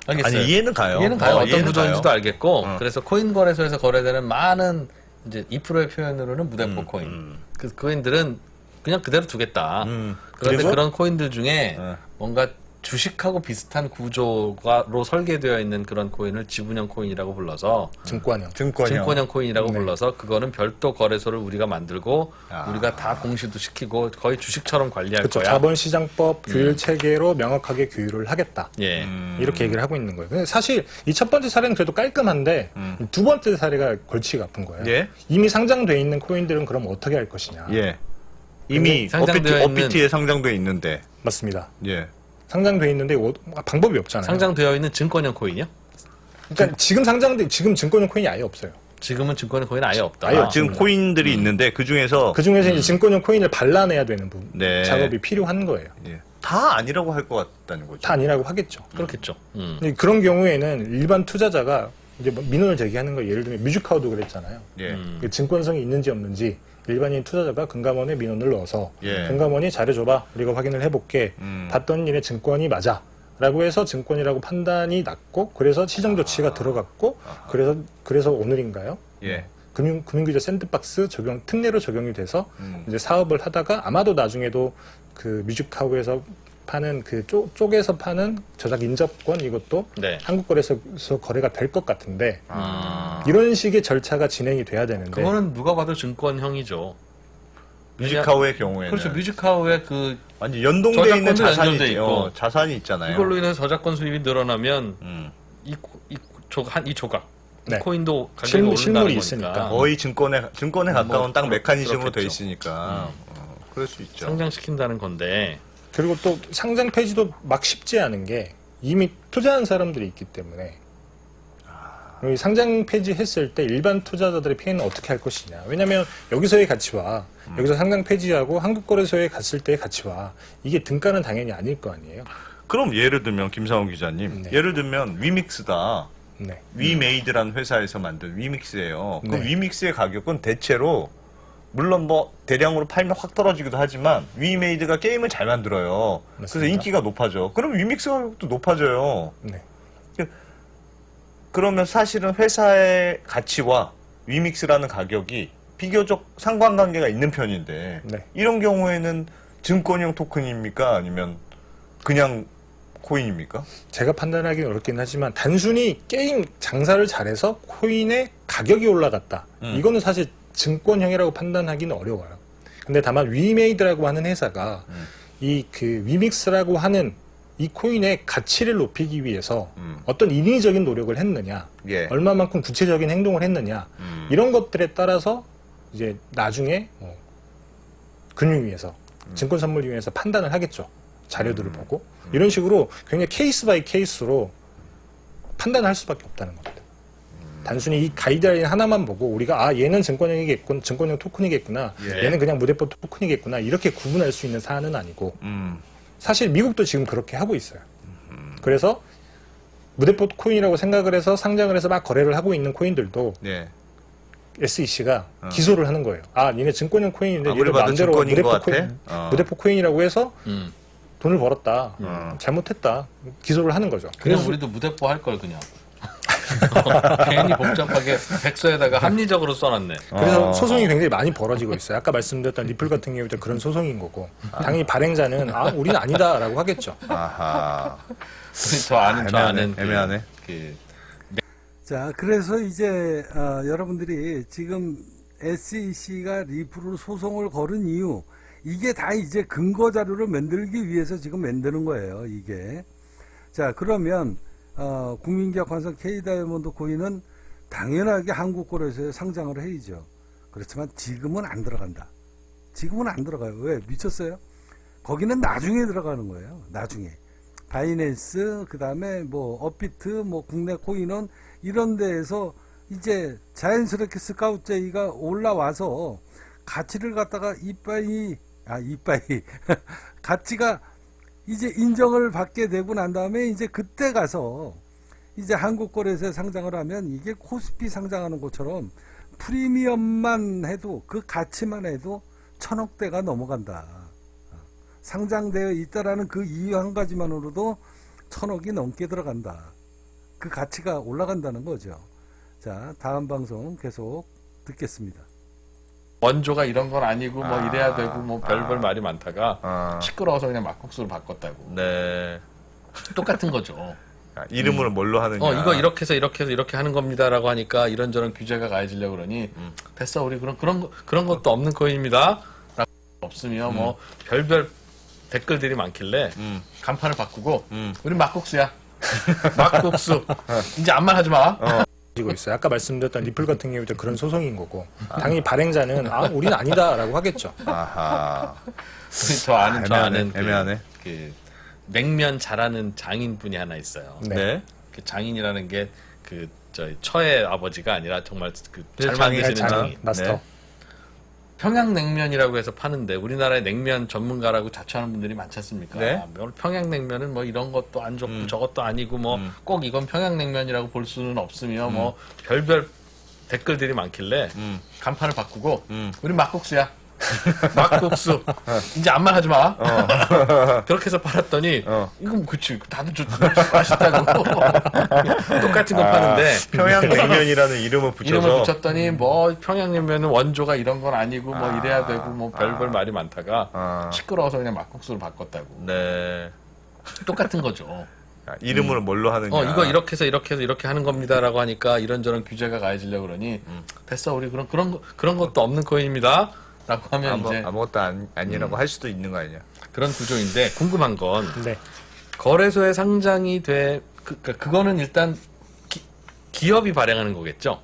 알겠어요. 아니, 이해는 가요. 이해는 가요. 어떤 이해는 구조인지도 가요. 알겠고, 그래서 코인 거래소에서 거래되는 많은 이제 2%의 표현으로 무대포 코인. 그 코인들은 그냥 그대로 두겠다. 그런데 그래서? 그런 코인들 중에 뭔가 주식하고 비슷한 구조로 설계되어 있는 그런 코인을 지분형 코인이라고 불러서 증권형. 증권형 코인이라고 네. 불러서 그거는 별도 거래소를 우리가 만들고 우리가 다 공시도 시키고 거의 주식처럼 관리할 그렇죠. 거야. 자본시장법 규율 체계로 명확하게 규율을 하겠다. 예. 이렇게 얘기를 하고 있는 거예요. 근데 사실 이 첫 번째 사례는 그래도 깔끔한데 두 번째 사례가 골치가 아픈 거예요. 예. 이미 상장돼 있는 코인들은 그럼 어떻게 할 것이냐. 예. 이미 상장되어 있는- 어피티에 상장돼 있는데. 맞습니다. 예. 상장돼 있는데 방법이 없잖아요. 상장되어 있는 증권형 코인이요? 그러니까 지금 증권형 코인이 아예 없어요. 지금은 증권형 코인 아예 없다. 아예 지금 코인들이 있는데 그 중에서 그 중에서 이제 증권형 코인을 발라내야 되는 부분, 네. 작업이 필요한 거예요. 예. 다 아니라고 할 것 같다는 거죠. 다 아니라고 하겠죠. 그렇겠죠. 근데 그런 경우에는 일반 투자자가 이제 뭐 민원을 제기하는 거 예를 들면 뮤직카우도 그랬잖아요. 예. 그 증권성이 있는지 없는지 일반인 투자자가 금감원에 민원을 넣어서 예. 금감원이 잘해줘봐 우리가 확인을 해볼게 봤던 일에 증권이 맞아 라고 해서 증권이라고 판단이 났고 그래서 시정 조치가 들어갔고 그래서 오늘인가요? 예. 금융규제 샌드박스 적용 특례로 적용이 돼서 이제 사업을 하다가 아마도 나중에도 그 뮤직하우에서 파는 그 쪽에서 파는 저작 인접권 이것도 네. 한국거래소에서 거래가 될 것 같은데 아. 이런 식의 절차가 진행이 돼야 되는데 그거는 누가 봐도 증권형이죠. 뮤직하우의 경우에는 그렇죠. 뮤직하우의 그 완전 연동돼 있는 저작권도 자산이 연결돼 있고. 자산이 있잖아요. 이걸로 인해서 저작권 수입이 늘어나면 이 조각 이 네. 코인도 가격이 실물이 오른다는 거니까. 있으니까. 거의 증권에 가까운 딱 메커니즘으로 돼 그렇겠죠. 있으니까 그럴 수 있죠. 상장시킨다는 건데. 그리고 또 상장 폐지도 막 쉽지 않은 게 이미 투자한 사람들이 있기 때문에 여기 상장 폐지했을 때 일반 투자자들의 피해는 어떻게 할 것이냐. 왜냐하면 여기서의 가치와 여기서 상장 폐지하고 한국거래소에 갔을 때의 가치와 이게 등가는 당연히 아닐 거 아니에요. 그럼 예를 들면 김상훈 기자님, 네. 예를 들면 위믹스다. 네. 위메이드라는 회사에서 만든 위믹스예요. 그 네. 위믹스의 가격은 대체로 물론 뭐 대량으로 팔면 확 떨어지기도 하지만 위메이드가 게임을 잘 만들어요. 그래서 맞습니다. 인기가 높아져. 그럼 위믹스 가격도 높아져요. 네. 그러면 사실은 회사의 가치와 위믹스라는 가격이 비교적 상관관계가 있는 편인데 네. 이런 경우에는 증권형 토큰입니까? 아니면 그냥 코인입니까? 제가 판단하기는 어렵긴 하지만 단순히 게임 장사를 잘해서 코인의 가격이 올라갔다. 이거는 사실 증권형이라고 판단하기는 어려워요. 근데 다만 위메이드라고 하는 회사가 이 그 위믹스라고 하는 이 코인의 가치를 높이기 위해서 어떤 인위적인 노력을 했느냐, 예. 얼마만큼 구체적인 행동을 했느냐, 이런 것들에 따라서 이제 나중에 금융위에서 증권선물위원회에서 판단을 하겠죠. 자료들을 보고 이런 식으로 굉장히 케이스 바이 케이스로 판단할 수밖에 없다는 겁니다. 단순히 이 가이드라인 하나만 보고 우리가 얘는 증권형이겠군, 증권형 토큰이겠구나, 예. 얘는 그냥 무대포 토큰이겠구나 이렇게 구분할 수 있는 사안은 아니고 사실 미국도 지금 그렇게 하고 있어요. 그래서 무대포 코인이라고 생각을 해서 상장을 해서 막 거래를 하고 있는 코인들도 예. SEC가 기소를 하는 거예요. 니네 증권형 코인인데 아무리 얘를 봐도 마음대로 증권인 것 같아? 코인, 무대포 코인이라고 해서 돈을 벌었다. 음. 잘못했다. 기소를 하는 거죠. 그냥 우리도 무대포 할 걸 그냥. 괜히 복잡하게 백서에다가 합리적으로 써놨네. 그래서 소송이 굉장히 많이 벌어지고 있어요. 아까 말씀드렸던 리플 같은 경우도 그런 소송인 거고 당연히 발행자는 우리는 아니다라고 하겠죠. 아하. 저 아는 애매하네. 자, 그래서 이제 여러분들이 지금 SEC가 리플을 소송을 걸은 이유, 이게 다 이제 근거 자료를 만들기 위해서 지금 만드는 거예요, 이게. 자, 그러면 국민기업 환성 K다이아몬드 코인은 당연하게 한국거래소에 상장을 해야죠. 그렇지만 지금은 안 들어간다. 지금은 안 들어가요. 왜? 미쳤어요? 거기는 나중에 들어가는 거예요. 나중에. 바이낸스, 그 다음에 뭐 업비트, 뭐 국내 코인원 이런 데에서 이제 자연스럽게 스카우트 제의가 올라와서 가치를 갖다가 이빠이 가치가 이제 인정을 받게 되고 난 다음에 이제 그때 가서 이제 한국거래소에 상장을 하면 이게 코스피 상장하는 것처럼 프리미엄만 해도 그 가치만 해도 1,000억대가 넘어간다. 상장되어 있다라는 그 이유 한 가지만으로도 1,000억이 넘게 들어간다. 그 가치가 올라간다는 거죠. 자, 다음 방송 계속 듣겠습니다. 원조가 이런 건 아니고 뭐 이래야 되고 뭐 별별 말이 많다가 시끄러워서 그냥 막국수로 바꿨다고. 네. 똑같은 거죠. 이름을 뭘로 하느냐. 이거 이렇게 해서 이렇게 하는 겁니다라고 하니까 이런저런 규제가 가해지려고 그러니 됐어 우리 그런 것도 없는 코인입니다. 라고 없으며 뭐 별별 댓글들이 많길래 간판을 바꾸고 우리 막국수야. 막국수. 이제 아무 말 하지 마. 지고 있어요. 아까 말씀드렸던 리플 같은 경우도 그런 소송인 거고 당연히 발행자는 우리는 아니다라고 하겠죠. 아하. 저 아는 애매하네. 그 냉면 잘하는 장인분이 하나 있어요. 네. 그 장인이라는 게 그 처의 아버지가 아니라 정말 그 잘 장인, 만드시는 장인, 장인. 마스터. 네. 평양냉면이라고 해서 파는데 우리나라의 냉면 전문가라고 자처하는 분들이 많지 않습니까? 네. 평양냉면은 뭐 이런 것도 안 좋고 저것도 아니고 뭐 꼭 이건 평양냉면이라고 볼 수는 없으며 뭐 별별 댓글들이 많길래 간판을 바꾸고 우리 막국수야. 막국수. 이제 아무 말 하지 마. 그렇게 해서 팔았더니 이건 그치 다들 맛있다고 똑같은 거 파는데 평양냉면이라는 이름을 붙였더니 뭐 평양냉면은 원조가 이런 건 아니고 뭐 이래야 되고 뭐 별별 말이 많다가 시끄러워서 그냥 막국수로 바꿨다고. 네. 똑같은 거죠. 이름을 뭘로 하느냐. 이거 이렇게 해서 이렇게 하는 겁니다라고 하니까 이런저런 규제가 가해지려고 그러니 됐어 우리 그런 것도 없는 코인입니다. 라고 하면 이제 아무것도 아니라고 할 수도 있는 거 아니냐. 그런 구조인데 궁금한 건 네. 거래소에 상장이 그거는 일단 기업이 발행하는 거겠죠?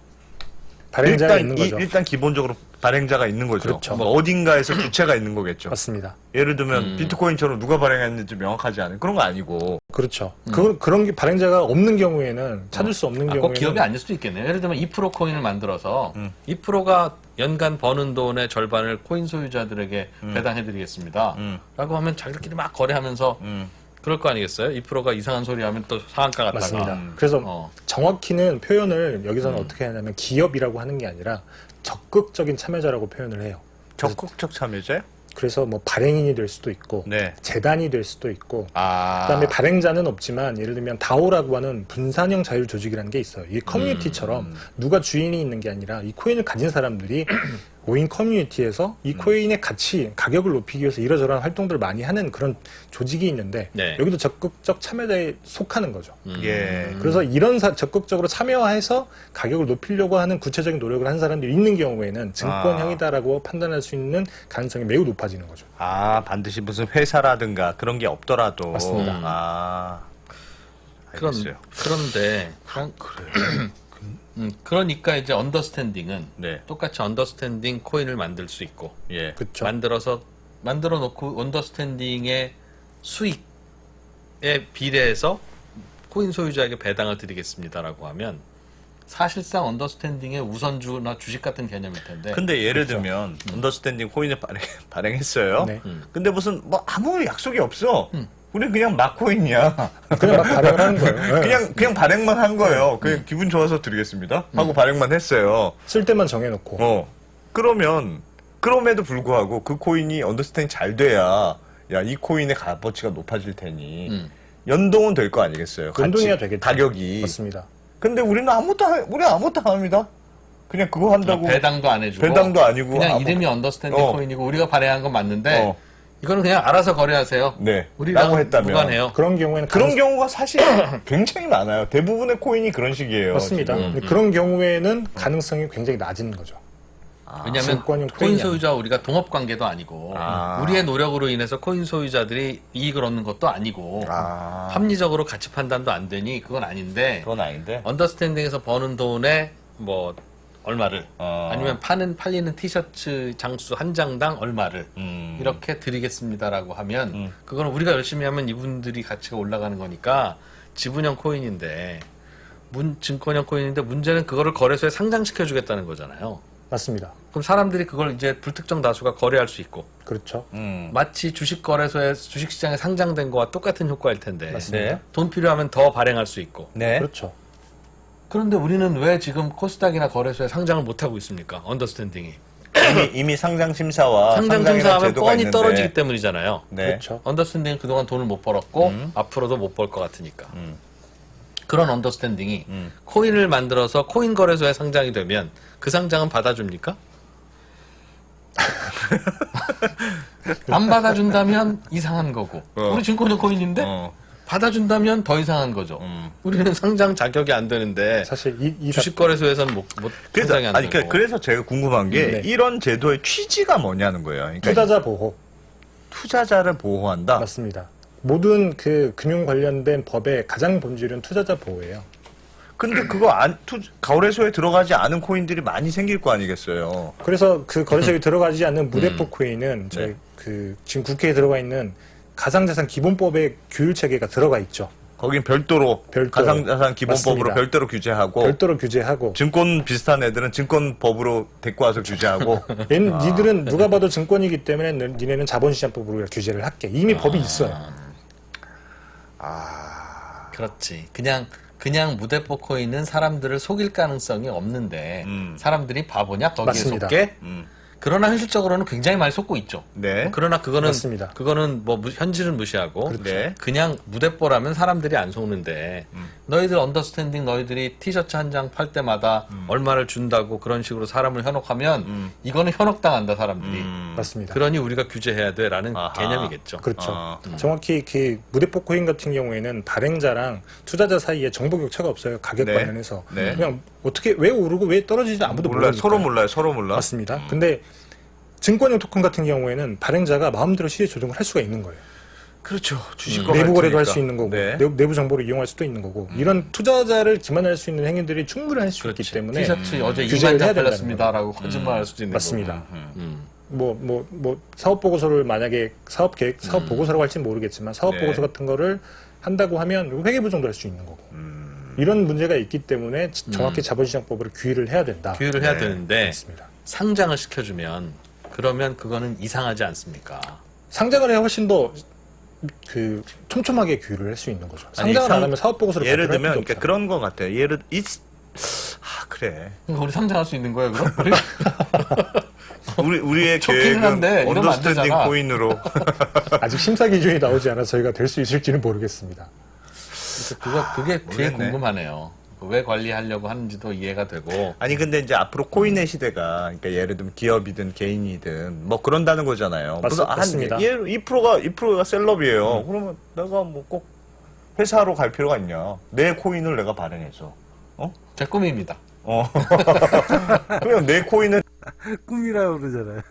발행자가 있는 거죠. 일단 기본적으로 발행자가 있는 거죠. 그렇죠. 뭐 어딘가에서 주체가 있는 거겠죠. 맞습니다. 예를 들면 비트코인처럼 누가 발행했는지 명확하지 않은 그런 거 아니고. 그렇죠. 그런 게 발행자가 없는 경우에는 찾을 수 없는 경우에는 꼭 기업이 아닐 수도 있겠네요. 예를 들면 2% 코인을 만들어서 2%가 연간 버는 돈의 절반을 코인 소유자들에게 배당해드리겠습니다. 라고 하면 자기들끼리 막 거래하면서 그럴 거 아니겠어요? 2%가 이상한 소리 하면 또 상한가 갔다가. 맞습니다. 그래서 정확히는 표현을 여기서는 어떻게 하냐면 기업이라고 하는 게 아니라 적극적인 참여자라고 표현을 해요. 적극적 참여자요? 그래서 뭐 발행인이 될 수도 있고 네. 재단이 될 수도 있고 아. 그다음에 발행자는 없지만 예를 들면 다오라고 하는 분산형 자율 조직이라는 게 있어요. 이게 커뮤니티처럼 누가 주인이 있는 게 아니라 이 코인을 가진 사람들이 5인 커뮤니티에서 이 코인의 가치, 가격을 높이기 위해서 이러저러한 활동들을 많이 하는 그런 조직이 있는데 네. 여기도 적극적 참여자에 속하는 거죠. 예. 그래서 이런 적극적으로 참여해서 가격을 높이려고 하는 구체적인 노력을 한 사람들이 있는 경우에는 증권형이다라고 판단할 수 있는 가능성이 매우 높아지는 거죠. 아, 반드시 무슨 회사라든가 그런 게 없더라도. 맞습니다. 아. 알겠어요. 그런데 그러니까 이제 언더스탠딩은 네. 똑같이 언더스탠딩 코인을 만들 수 있고 예. 그렇죠. 만들어 놓고 언더스탠딩의 수익에 비례해서 코인 소유자에게 배당을 드리겠습니다라고 하면 사실상 언더스탠딩의 우선주나 주식 같은 개념일 텐데. 근데 예를 들면 언더스탠딩 코인을 발행했어요. 네. 근데 무슨 뭐 아무 약속이 없어. 우리 그냥 막 코인이야. 그냥 막 발행을 하는 거예요. 네. 그냥 발행만 한 거예요. 그냥 기분 좋아서 드리겠습니다. 하고 발행만 했어요. 쓸 때만 정해놓고. 그러면 그럼에도 불구하고 그 코인이 언더스탠딩 잘 돼야 야, 이 코인의 값어치가 높아질 테니 연동은 될 거 아니겠어요. 연동이야 같이, 되겠죠. 가격이. 맞습니다. 근데 우리 아무것도 안 합니다. 그냥 그거 한다고 배당도 안 해주고 배당도 아니고 그냥 아무- 이름이 언더스탠딩 코인이고 우리가 발행한 건 맞는데 어. 이거는 그냥 알아서 거래하세요. 네. 우리랑 라고 했다면 무관해요. 그런 경우에는 그런 경우가 사실 굉장히 많아요. 대부분의 코인이 그런 식이에요. 맞습니다. 지금. 그런 경우에는 가능성이 굉장히 낮은 거죠. 왜냐하면 증권형 코인 코인이 소유자 우리가 동업 관계도 아니고 우리의 노력으로 인해서 코인 소유자들이 이익을 얻는 것도 아니고 합리적으로 가치 판단도 안 되니 그건 아닌데 그건 아닌데. 언더스탠딩에서 버는 돈에 뭐 얼마를 아니면 팔리는 티셔츠 장수 한 장당 얼마를 이렇게 드리겠습니다라고 하면 그거는 우리가 열심히 하면 이분들이 가치가 올라가는 거니까 지분형 코인인데 증권형 코인인데 문제는 그거를 거래소에 상장시켜 주겠다는 거잖아요. 맞습니다. 그럼 사람들이 그걸 이제 불특정 다수가 거래할 수 있고 그렇죠. 마치 주식거래소에 주식시장에 상장된 거와 똑같은 효과일 텐데 맞습니다. 돈 필요하면 더 발행할 수 있고 네. 그렇죠. 그런데 우리는 왜 지금 코스닥이나 거래소에 상장을 못하고 있습니까? 언더스탠딩이 이미 상장 심사와 상장 상장이라는 심사하면 제도가 뻔히 있는데. 떨어지기 때문이잖아요. 네. 그렇죠. 언더스탠딩은 그동안 돈을 못 벌었고 앞으로도 못 벌 것 같으니까 그런 언더스탠딩이 코인을 만들어서 코인 거래소에 상장이 되면 그 상장은 받아줍니까? 안 받아준다면 이상한 거고 우리 증권형 코인인데 받아준다면 더 이상한 거죠. 우리는 상장 자격이 안 되는데 사실 이 주식 거래소에서는 못 그래서 상장이 안 되고. 그래서 제가 궁금한 게 네. 이런 제도의 취지가 뭐냐는 거예요. 그러니까 투자자 보호 투자자를 보호한다. 맞습니다. 모든 그 금융 관련된 법의 가장 본질은 투자자 보호예요. 근데 그거 거래소에 들어가지 않은 코인들이 많이 생길 거 아니겠어요. 그래서 그 거래소에 들어가지 않는 무대포 코인은 저희 네. 그 지금 국회에 들어가 있는 가상자산 기본법의 규율 체계가 들어가 있죠. 거긴 별도로 가상자산 기본법으로 맞습니다. 별도로 규제하고 별도로 규제하고 증권 비슷한 애들은 증권법으로 데리고 와서 규제하고 니들은 누가 봐도 증권이기 때문에 니네는 자본시장법으로 규제를 할게. 이미 법이 있어요. 그렇지. 그냥 무대포 코인은 사람들을 속일 가능성이 없는데 사람들이 바보냐 거기에 맞습니다. 속게. 그러나 현실적으로는 굉장히 많이 속고 있죠. 네. 그러나 맞습니다. 그거는 뭐 현실은 무시하고 그렇죠. 네. 그냥 무대뽀라면 사람들이 안 속는데 너희들 언더스탠딩 너희들이 티셔츠 한 장 팔 때마다 얼마를 준다고 그런 식으로 사람을 현혹하면 이거는 현혹당한다 사람들이. 맞습니다. 그러니 우리가 규제해야 돼라는 아하. 개념이겠죠. 그렇죠. 정확히 그 무대포 코인 같은 경우에는 발행자랑 투자자 사이에 정보 교차가 없어요. 가격 네. 관련해서. 네. 그냥 어떻게 왜 오르고 왜 떨어지지 아무도 몰라요. 모르니까. 서로 몰라. 맞습니다. 근데 증권형 토큰 같은 경우에는 발행자가 마음대로 시세 조정을 할 수가 있는 거예요. 그렇죠. 주식 내부 거래도 할 수 있는 거고 네. 내부 정보를 이용할 수도 있는 거고 이런 투자자를 기만할 수 있는 행위들이 충분히 할 수 있기 때문에 티셔츠 어제 규제를 2만 해야 장 된다는 팔렸습니다라고 거짓말할 수도 있는 맞습니다. 거고. 뭐 사업 보고서를 만약에 사업 계획, 사업 보고서라고 할지는 모르겠지만 사업 네. 보고서 같은 거를 한다고 하면 회계 부정도 할 수 있는 거고 이런 문제가 있기 때문에 정확히 자본시장법으로 규율을 해야 된다. 규율을 해야 네. 되는데 맞습니다. 상장을 시켜주면 그러면 그거는 이상하지 않습니까? 상장을 해야 훨씬 더 그 촘촘하게 규율을 할 수 있는 거죠. 상장을 안 하면 사업 보고서를 예를 발표할 들면 필요도 그러니까 없어요. 그런 것 같아요. 그래. 그러니까 우리 상장할 수 있는 거예요, 그럼? 우리의 좋기는 계획은 한데 이러면 안 언더스탠딩 되잖아. 코인으로. 아직 심사 기준이 나오지 않아서 저희가 될 수 있을지는 모르겠습니다. 그게 되게 모르겠네. 궁금하네요. 왜 관리하려고 하는지도 이해가 되고. 아니 근데 이제 앞으로 코인의 시대가 그러니까 예를 들면 기업이든 개인이든 뭐 그런다는 거잖아요. 맞습니다. 2%가 셀럽이에요. 그러면 내가 뭐 꼭 회사로 갈 필요가 있냐? 내 코인을 내가 발행해서. 제 꿈입니다. 그냥 내 코인을 꿈이라고 그러잖아요.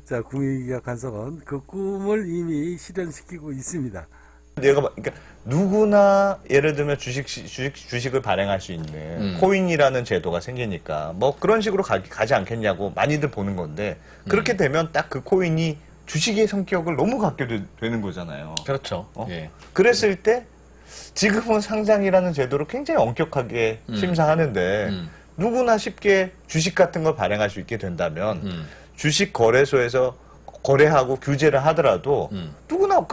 자, 국민기획관석은 그 꿈을 이미 실현시키고 있습니다. 그러니까 누구나 예를 들면 주식을 발행할 수 있는 코인이라는 제도가 생기니까 뭐 그런 식으로 가지 않겠냐고 많이들 보는 건데 그렇게 되면 딱 그 코인이 주식의 성격을 너무 갖게 되는 거잖아요. 그렇죠. 예. 그랬을 때 지금은 상장이라는 제도를 굉장히 엄격하게 심사하는데 누구나 쉽게 주식 같은 걸 발행할 수 있게 된다면 주식 거래소에서 거래하고 규제를 하더라도 누구나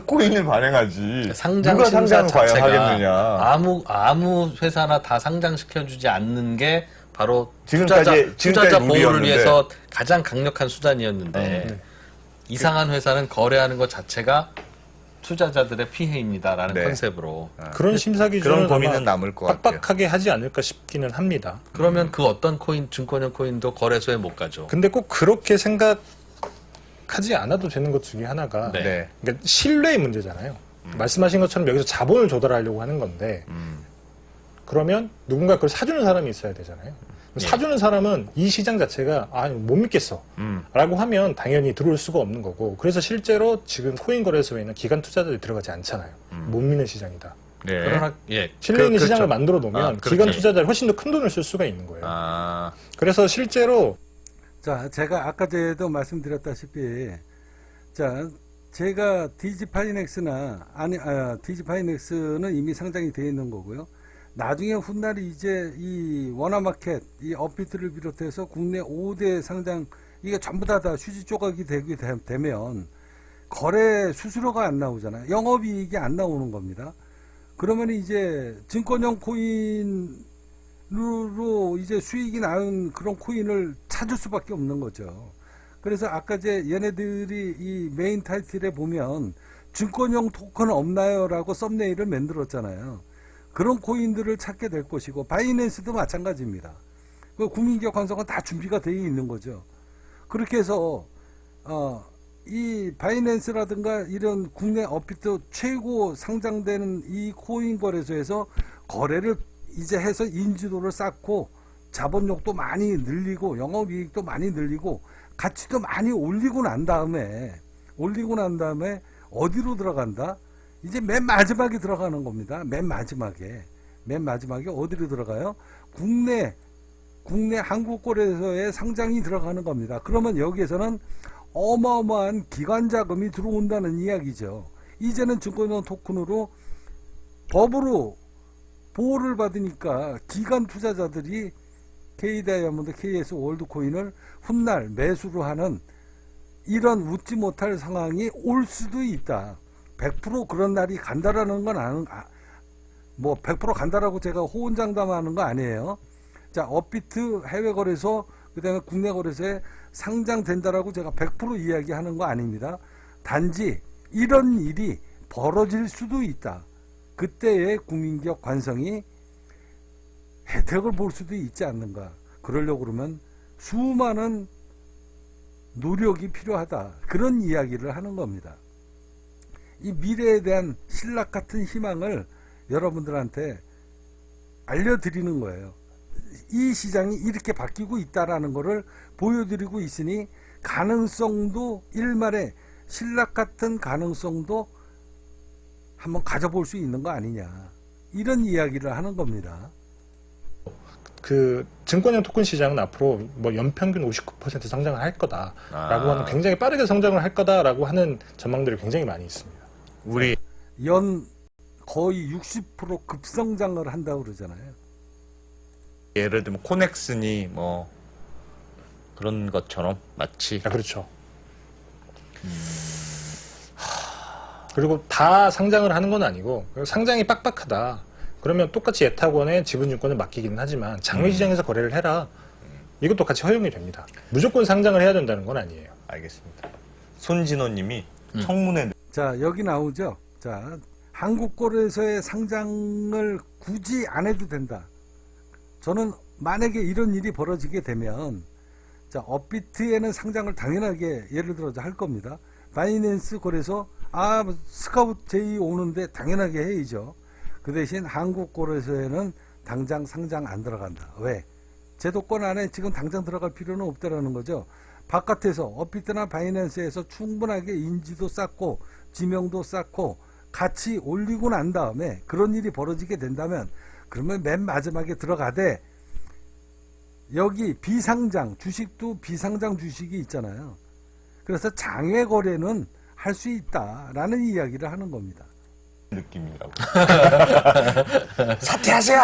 코인을 발행하지. 상장 누가 심사 상장을 과연 자체가 하겠느냐. 아무 회사나 다 상장시켜주지 않는 게 바로 지금까지 투자자 보호를 룰이었는데. 위해서 가장 강력한 수단이었는데 이상한 회사는 거래하는 것 자체가 투자자들의 피해입니다라는 네. 컨셉으로. 그런 심사 기준은 그런 고민은 아마 남을 것 같아요. 빡빡하게 하지 않을까 싶기는 합니다. 그러면 그 어떤 코인, 증권형 코인도 거래소에 못 가죠. 근데 꼭 그렇게 생각하지 않아도 되는 것 중에 하나가 네. 네. 그러니까 신뢰의 문제잖아요. 말씀하신 것처럼 여기서 자본을 조달하려고 하는 건데 그러면 누군가 그걸 사주는 사람이 있어야 되잖아요. 예. 사주는 사람은 이 시장 자체가 못 믿겠어 라고 하면 당연히 들어올 수가 없는 거고 그래서 실제로 지금 코인 거래소에는 기관 투자자들이 들어가지 않잖아요. 못 믿는 시장이다. 네. 그러나 예. 신뢰 있는 그렇죠. 시장을 만들어 놓으면 그렇죠. 기관 투자자들이 훨씬 더 큰 돈을 쓸 수가 있는 거예요. 그래서 실제로 자, 제가 아까 전에도 말씀드렸다시피, 자, 제가 디지파이넥스는 이미 상장이 되어 있는 거고요. 나중에 훗날에 이제 이 워너마켓, 이 업비트를 비롯해서 국내 5대 상장, 이게 전부 다 휴지 조각이 되게 되면 거래 수수료가 안 나오잖아요. 영업이익이 안 나오는 겁니다. 그러면 이제 증권형 코인으로 이제 수익이 나는 그런 코인을 찾을 수밖에 없는 거죠. 그래서 아까 얘네들이 이 메인 타이틀에 보면 증권형 토큰 없나요? 라고 썸네일을 만들었잖아요. 그런 코인들을 찾게 될 것이고 바이낸스도 마찬가지입니다. 그 국민기업 관성은 다 준비가 되어 있는 거죠. 그렇게 해서 이 바이낸스라든가 이런 국내 업비트 최고 상장되는 이 코인 거래소에서 거래를 이제 해서 인지도를 쌓고 자본력도 많이 늘리고 영업이익도 많이 늘리고 가치도 많이 올리고 난 다음에 어디로 들어간다? 이제 맨 마지막에 들어가는 겁니다. 맨 마지막에 어디로 들어가요? 국내 한국 거래소에 상장이 들어가는 겁니다. 그러면 여기에서는 어마어마한 기관 자금이 들어온다는 이야기죠. 이제는 증권형 토큰으로 법으로 보호를 받으니까 기관 투자자들이 K다이아몬드, KS 월드코인을 훗날 매수를 하는 이런 웃지 못할 상황이 올 수도 있다. 100% 그런 날이 간다라는 건 뭐 100% 간다라고 제가 호언장담하는 거 아니에요. 자, 업비트 해외 거래소 그다음에 국내 거래소에 상장된다라고 제가 100% 이야기하는 거 아닙니다. 단지 이런 일이 벌어질 수도 있다. 그때의 국민기업 관성이 혜택을 볼 수도 있지 않는가. 그러려고 그러면 수많은 노력이 필요하다. 그런 이야기를 하는 겁니다. 이 미래에 대한 신락 같은 희망을 여러분들한테 알려드리는 거예요. 이 시장이 이렇게 바뀌고 있다라는 것을 보여드리고 있으니 가능성도 일말의 신락 같은 가능성도 한번 가져볼 수 있는 거 아니냐. 이런 이야기를 하는 겁니다. 그 증권형 토큰 시장은 앞으로 뭐 연평균 59% 성장을 할 거다라고 하는 굉장히 빠르게 성장을 할 거다라고 하는 전망들이 굉장히 많이 있습니다. 우리 연 거의 60% 급성장을 한다고 그러잖아요. 예를 들면 코넥슨이 뭐 그런 것처럼 마치 그렇죠. 그리고 다 상장을 하는 건 아니고 상장이 빡빡하다. 그러면 똑같이 예탁원에 지분증권을 맡기기는 하지만 장외시장에서 거래를 해라. 이것도 같이 허용이 됩니다. 무조건 상장을 해야 된다는 건 아니에요. 알겠습니다. 손진호님이 청문회 자, 여기 나오죠. 자, 한국거래소의 상장을 굳이 안 해도 된다. 저는 만약에 이런 일이 벌어지게 되면, 자, 업비트에는 상장을 당연하게 예를 들어서 할 겁니다. 바이낸스 거래소, 스카우트 제이 오는데 당연하게 해야죠. 그 대신 한국거래소에는 당장 상장 안 들어간다. 왜? 제도권 안에 지금 당장 들어갈 필요는 없다라는 거죠. 바깥에서 업비트나 바이낸스에서 충분하게 인지도 쌓고 지명도 쌓고 같이 올리고 난 다음에 그런 일이 벌어지게 된다면 그러면 맨 마지막에 들어가되 여기 비상장 주식도 비상장 주식이 있잖아요. 그래서 장외 거래는 할 수 있다라는 이야기를 하는 겁니다. 느낌이라고. 사퇴하세요.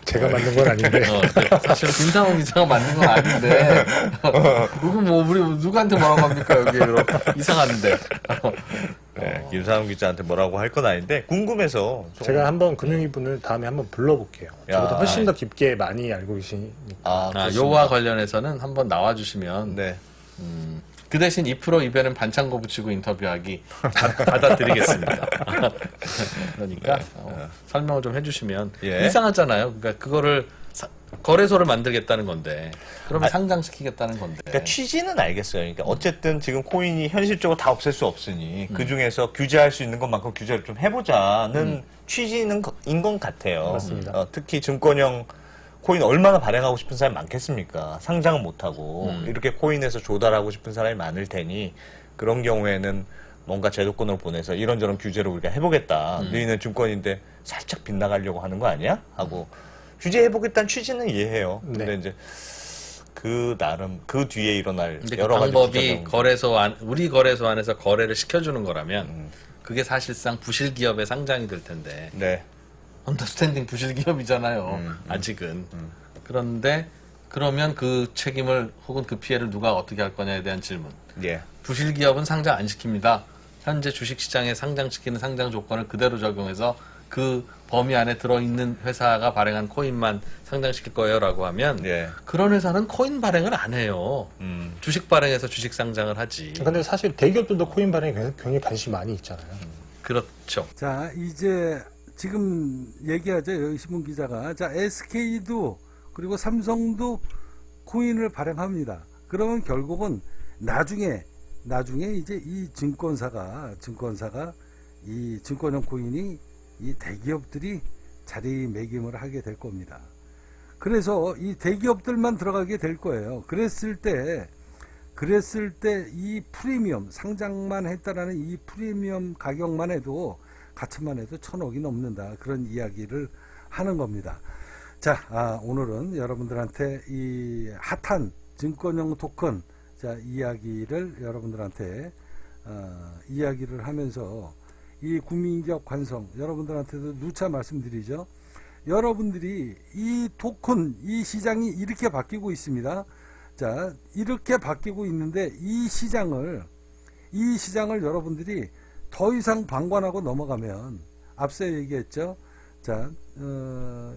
제가 만든 건 아닌데. 사실 김상훈 기자가 만든 건 아닌데 우리 누구한테 뭐라고 합니까 여기 이상한데. 네, 김상훈 기자한테 뭐라고 할 건 아닌데 궁금해서 제가 한번 금융위분을 다음에 한번 불러볼게요. 야. 저보다 훨씬 더 깊게 많이 알고 계시니까. 요와 관련해서는 한번 나와주시면 네. 그 대신 2% 입에는 반창고 붙이고 인터뷰하기 받아드리겠습니다. 그러니까 설명을 좀 해주시면 예. 이상하잖아요. 그러니까 그거를 거래소를 만들겠다는 건데 그러면 상장시키겠다는 건데. 그러니까 취지는 알겠어요. 그러니까 어쨌든 지금 코인이 현실적으로 다 없앨 수 없으니 그 중에서 규제할 수 있는 것만큼 규제를 좀 해보자는 취지는 인 것 같아요. 맞습니다. 특히 증권형 코인 얼마나 발행하고 싶은 사람이 많겠습니까? 상장은 못하고 이렇게 코인에서 조달하고 싶은 사람이 많을 테니 그런 경우에는 뭔가 제도권을 보내서 이런저런 규제를 우리가 해보겠다. 너희는 증권인데 살짝 빗나가려고 하는 거 아니야? 하고 규제해보겠다는 취지는 이해해요. 근데 네. 이제 그 나름 그 뒤에 일어날 근데 여러 그 가지 방법이 부작용. 우리 거래소 안에서 거래를 시켜주는 거라면 그게 사실상 부실 기업의 상장이 될 텐데. 네. 언더스탠딩 부실 기업이잖아요. 아직은. 그런데 그러면 그 책임을 혹은 그 피해를 누가 어떻게 할 거냐에 대한 질문. 예. 부실 기업은 상장 안 시킵니다. 현재 주식시장에 상장시키는 상장 조건을 그대로 적용해서 그 범위 안에 들어있는 회사가 발행한 코인만 상장시킬 거예요라고 하면 예. 그런 회사는 코인 발행을 안 해요. 주식 발행해서 주식 상장을 하지. 근데 사실 대기업들도 코인 발행에 굉장히 관심이 많이 있잖아요. 그렇죠. 자, 이제 지금 얘기하죠. 여기 신문 기자가. 자, SK도 그리고 삼성도 코인을 발행합니다. 그러면 결국은 나중에 이제 이 증권사가 이 증권형 코인이 이 대기업들이 자리매김을 하게 될 겁니다. 그래서 이 대기업들만 들어가게 될 거예요. 그랬을 때 이 프리미엄 상장만 했다라는 이 프리미엄 가격만 해도 가치만 해도 1,000억이 넘는다. 그런 이야기를 하는 겁니다. 자, 오늘은 여러분들한테 이 핫한 증권형 토큰 이야기를 여러분들한테 이야기를 하면서 이 국민기업 관성 여러분들한테도 누차 말씀드리죠. 여러분들이 이 토큰 이 시장이 이렇게 바뀌고 있습니다. 자, 이렇게 바뀌고 있는데 이 시장을 여러분들이 더 이상 방관하고 넘어가면 앞서 얘기했죠. 자,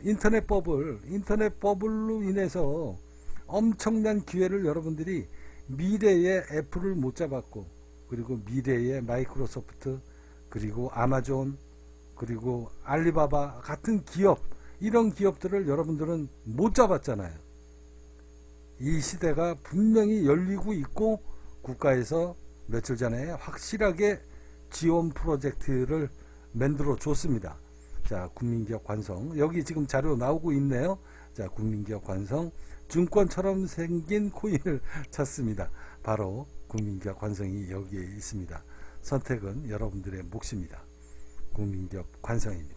인터넷 버블로 인해서 엄청난 기회를 여러분들이 미래의 애플을 못 잡았고 그리고 미래의 마이크로소프트 그리고 아마존 그리고 알리바바 같은 기업 이런 기업들을 여러분들은 못 잡았잖아요. 이 시대가 분명히 열리고 있고 국가에서 며칠 전에 확실하게 지원 프로젝트를 만들어 줬습니다. 자, 국민기업 관성 여기 지금 자료 나오고 있네요. 자, 국민기업 관성 증권처럼 생긴 코인을 찾습니다. 바로 국민기업 관성이 여기에 있습니다. 선택은 여러분들의 몫입니다. 국민기업 관성입니다.